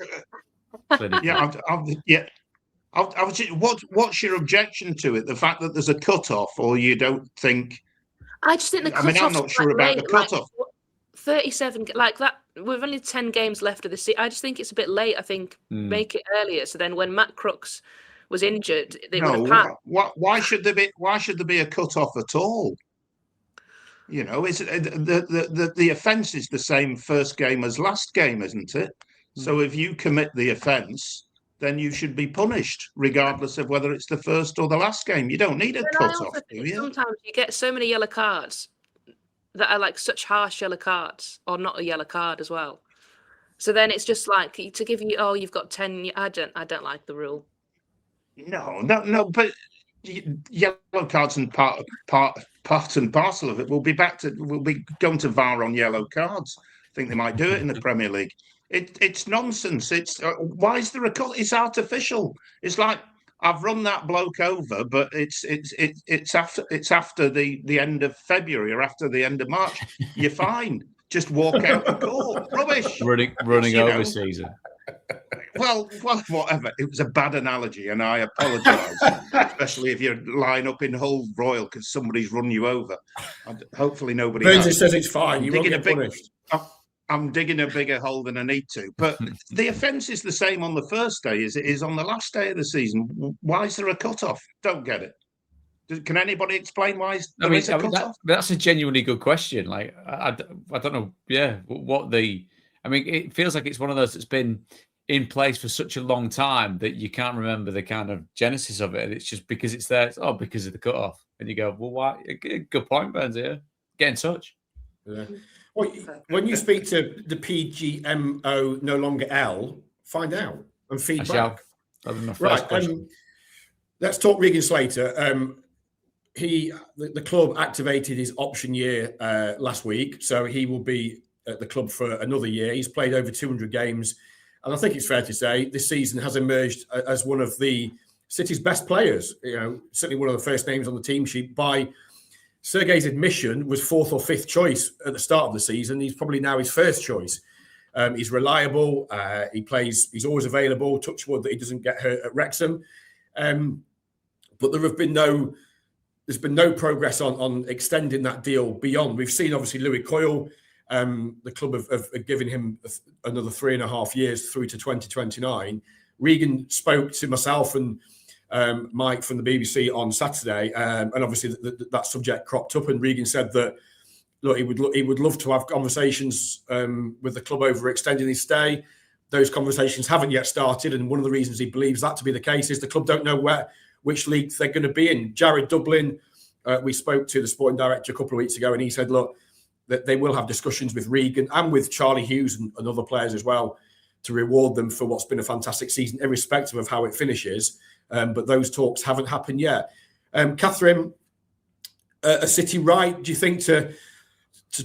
Speaker 4: What's your objection to it? The fact that there's a cut-off, or you don't think?
Speaker 3: I just think the cut-off.
Speaker 4: I'm not sure about the cut-off.
Speaker 3: 37 like that. We've only 10 games left of the season. I just think it's a bit late. I think make it earlier. So then, when Matt Crooks was injured, they would have passed.
Speaker 4: Why should there be a cut-off at all? You know, it's the offence is the same first game as last game, isn't it? So if you commit the offence, then you should be punished, regardless of whether it's the first or the last game. You don't need a cut-off, do you?
Speaker 3: Sometimes you get so many yellow cards that are like such harsh yellow cards, or not a yellow card as well. So then it's just like to give you, you've got 10. I don't like the rule.
Speaker 4: No, but yellow cards and part and parcel of it. We'll be going to VAR on yellow cards. I think they might do it in the Premier League. It's nonsense. It's why is there a cut? It's artificial. It's like I've run that bloke over, but it's after the end of February or after the end of March. You're fine. Just walk out the court. Rubbish.
Speaker 2: Running over season.
Speaker 4: Well, whatever. It was a bad analogy, and I apologise, especially if you're lying up in Hull Royal because somebody's run you over. Hopefully nobody.
Speaker 1: Burnsy says it's fine. You won't get punished.
Speaker 4: I'm digging a bigger hole than I need to. But the offence is the same on the first day as it is on the last day of the season. Why is there a cut-off? Don't get it. Can anybody explain why there is a cut-off?
Speaker 2: That's a genuinely good question. Like, I don't know. Yeah, it feels like it's one of those that's been in place for such a long time that you can't remember the kind of genesis of it. It's just because it's there. It's, because of the cut-off. And you go, well, why? Good point, Burns, here. Get in touch.
Speaker 1: Yeah. Well, when you speak to the PGMO, no longer L, find out and feedback. Right. Let's talk Regan Slater. The club activated his option year last week, so he will be at the club for another year. He's played over 200 games, and I think it's fair to say this season has emerged as one of the City's best players. You know, certainly one of the first names on the team sheet. By Sergei's admission, was 4th or 5th choice at the start of the season. He's probably now his first choice. He's reliable. He plays. He's always available. Touch wood that he doesn't get hurt at Wrexham. But there's been no progress on extending that deal beyond. We've seen obviously Louis Coyle. The club have given him another 3.5 years through to 2029. Regan spoke to myself and Mike from the BBC on Saturday, and obviously that subject cropped up. And Regan said that look, he would love to have conversations with the club over extending his stay. Those conversations haven't yet started, and one of the reasons he believes that to be the case is the club don't know which league they're going to be in. Jared Dublin, we spoke to the sporting director a couple of weeks ago, and he said, look, that they will have discussions with Regan and with Charlie Hughes and other players as well to reward them for what's been a fantastic season, irrespective of how it finishes. But those talks haven't happened yet. Kathryn, a City right, do you think, to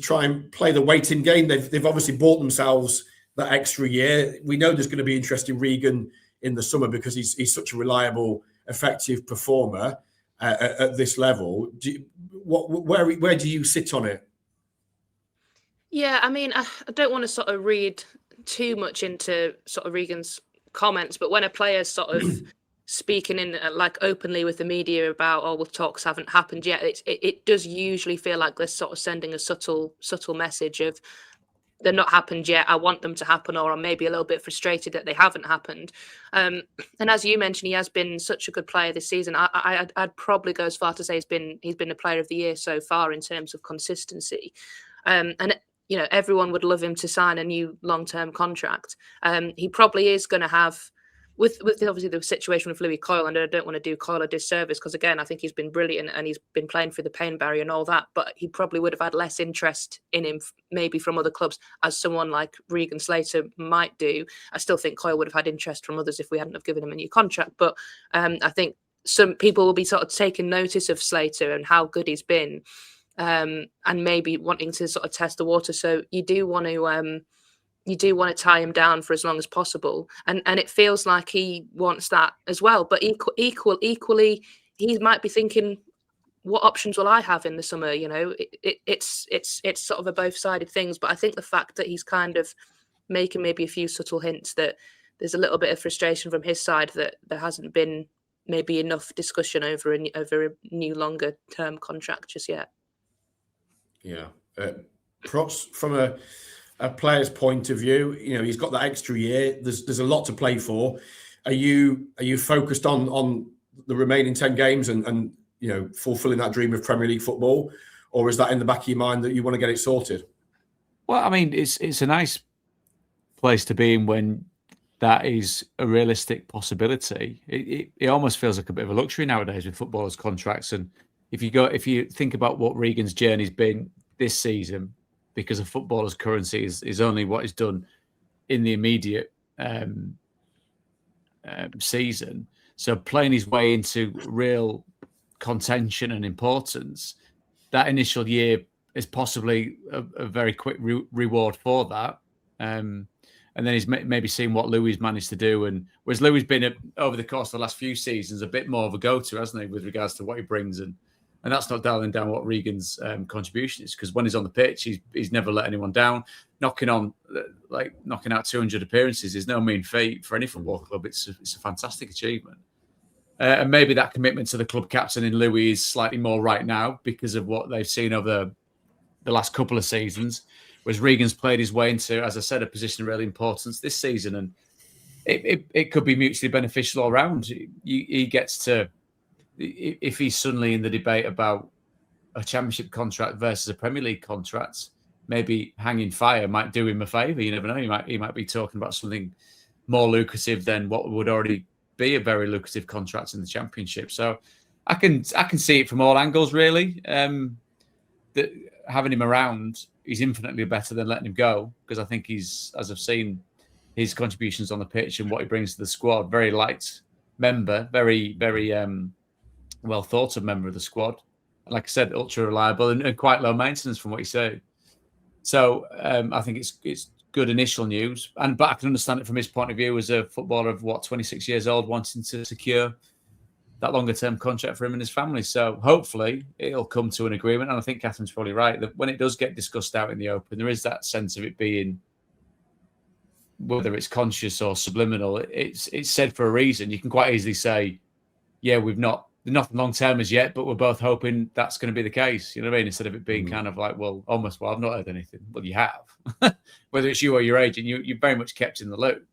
Speaker 1: try and play the waiting game? They've obviously bought themselves that extra year. We know there's going to be interest in Regan in the summer because he's such a reliable effective performer at this level. Where do you sit on it?
Speaker 3: Yeah, I mean, I don't want to sort of read too much into sort of Regan's comments, but when a player's sort of speaking in like openly with the media about, oh, well, talks haven't happened yet, it does usually feel like they're sort of sending a subtle message of they're not happened yet. I want them to happen, or I'm maybe a little bit frustrated that they haven't happened. And as you mentioned, he has been such a good player this season. I'd probably go as far to say he's been a player of the year so far in terms of consistency. And you know, everyone would love him to sign a new long-term contract. He probably is going to have, with obviously the situation with Louis Coyle, and I don't want to do Coyle a disservice because, again, I think he's been brilliant and he's been playing through the pain barrier and all that, but he probably would have had less interest in him maybe from other clubs as someone like Regan Slater might do. I still think Coyle would have had interest from others if we hadn't have given him a new contract, but I think some people will be sort of taking notice of Slater and how good he's been. And maybe wanting to sort of test the water. So you do want to tie him down for as long as possible. And it feels like he wants that as well. But equally, he might be thinking, what options will I have in the summer? You know, it's sort of a both-sided things. But I think the fact that he's kind of making maybe a few subtle hints that there's a little bit of frustration from his side that there hasn't been maybe enough discussion over a new longer term contract just yet.
Speaker 1: Yeah. Prutts, from a player's point of view, you know, he's got that extra year. There's a lot to play for. Are you focused on the remaining 10 games and you know, fulfilling that dream of Premier League football, or is that in the back of your mind that you want to get it sorted?
Speaker 2: Well, I mean, it's a nice place to be in when that is a realistic possibility. It almost feels like a bit of a luxury nowadays with footballers' contracts. And if you think about what Regan's journey's been this season, because a footballer's currency is only what is done in the immediate season. So playing his way into real contention and importance, that initial year is possibly a very quick reward for that. And then he's maybe seen what Louis managed to do. And whereas Louis been over the course of the last few seasons a bit more of a go-to, hasn't he, with regards to what he brings, and that's not dialing down what Regan's contribution is, because when he's on the pitch, he's never let anyone down. Knocking out 200 appearances is no mean feat for any football club. It's a fantastic achievement. And maybe that commitment to the club captain in Louis is slightly more right now because of what they've seen over the last couple of seasons. Whereas Regan's played his way into, as I said, a position of real importance this season, and it could be mutually beneficial all round. He gets to, if he's suddenly in the debate about a Championship contract versus a Premier League contract, maybe hanging fire might do him a favour. You never know. He might be talking about something more lucrative than what would already be a very lucrative contract in the Championship. So I can see it from all angles, really. That having him around, he's infinitely better than letting him go, because I think he's, as I've seen his contributions on the pitch and what he brings to the squad, very light member, very, very well thought of member of the squad. Like I said, ultra reliable and quite low maintenance from what you say. So I think it's good initial news, but I can understand it from his point of view as a footballer of 26 years old, wanting to secure that longer term contract for him and his family. So hopefully it'll come to an agreement. And I think Kathryn's probably right that when it does get discussed out in the open, there is that sense of it being, whether it's conscious or subliminal, it's said for a reason. You can quite easily say, yeah, they're nothing long term as yet, but we're both hoping that's going to be the case. You know what I mean? Instead of it being kind of like, well, I've not heard anything. Well, you have. Whether it's you or your agent, you're very much kept in the loop.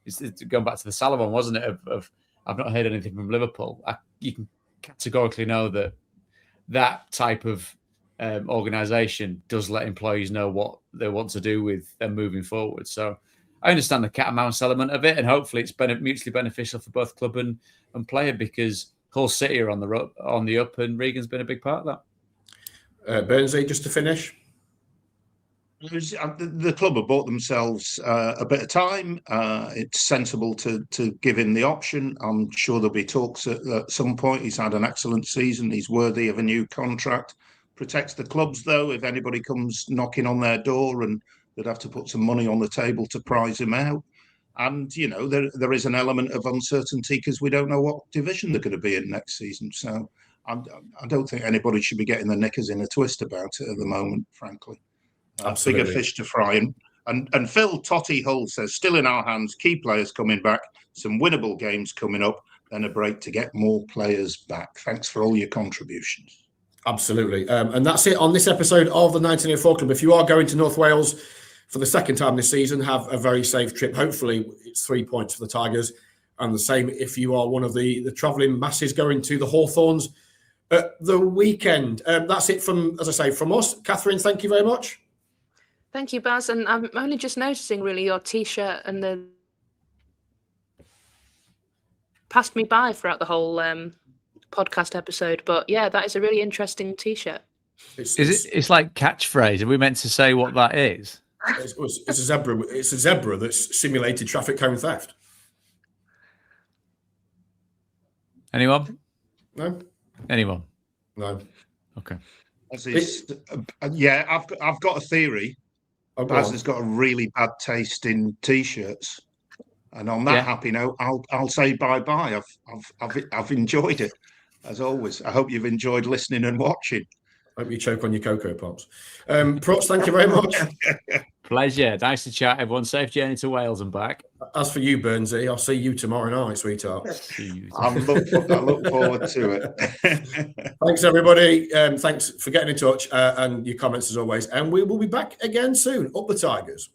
Speaker 2: It's going back to the Salah one, wasn't it? Of I've not heard anything from Liverpool. You can categorically know that type of organisation does let employees know what they want to do with them moving forward. So I understand the cat and mouse element of it, and hopefully it's mutually beneficial for both club and player, because Hull City are on the up, and Regan's been a big part of that.
Speaker 1: Burnsy, just to finish.
Speaker 4: The club have bought themselves a bit of time. It's sensible to give him the option. I'm sure there'll be talks at some point. He's had an excellent season. He's worthy of a new contract. Protects the clubs, though, if anybody comes knocking on their door, and they'd have to put some money on the table to prize him out. And, you know, there is an element of uncertainty because we don't know what division they're going to be in next season. So I don't think anybody should be getting their knickers in a twist about it at the moment, frankly. Bigger fish to fry. And Phil Totty Hull says, still in our hands, key players coming back, some winnable games coming up, then a break to get more players back. Thanks for all your contributions.
Speaker 1: Absolutely. And that's it on this episode of the 1904 Club. If you are going to North Wales for the second time this season, have a very safe trip. Hopefully it's 3 points for the Tigers. And the same if you are one of the travelling masses going to the Hawthorns at the weekend. That's it from, as I say, from us. Kathryn, thank you very much.
Speaker 3: Thank you, Baz. And I'm only just noticing, really, your T-shirt and the passed me by throughout the whole podcast episode. But yeah, that is a really interesting T-shirt.
Speaker 2: It's like catchphrase. Are we meant to say what that is?
Speaker 1: It's a zebra. It's a zebra that's simulated traffic cone theft.
Speaker 2: Anyone?
Speaker 1: No.
Speaker 2: Anyone?
Speaker 1: No.
Speaker 2: Okay.
Speaker 4: Yeah, I've got a theory. Baz has got a really bad taste in T-shirts, and on that happy note, I'll say bye. I've enjoyed it as always. I hope you've enjoyed listening and watching.
Speaker 1: Hope you choke on your Cocoa Pops. Prutts, thank you very much.
Speaker 2: Pleasure. Nice to chat, everyone. Safe journey to Wales and back.
Speaker 1: As for you, Burnsy, I'll see you tomorrow night, sweetheart.
Speaker 4: I look forward to it.
Speaker 1: Thanks, everybody. Thanks for getting in touch and your comments as always. And we will be back again soon. Up the Tigers.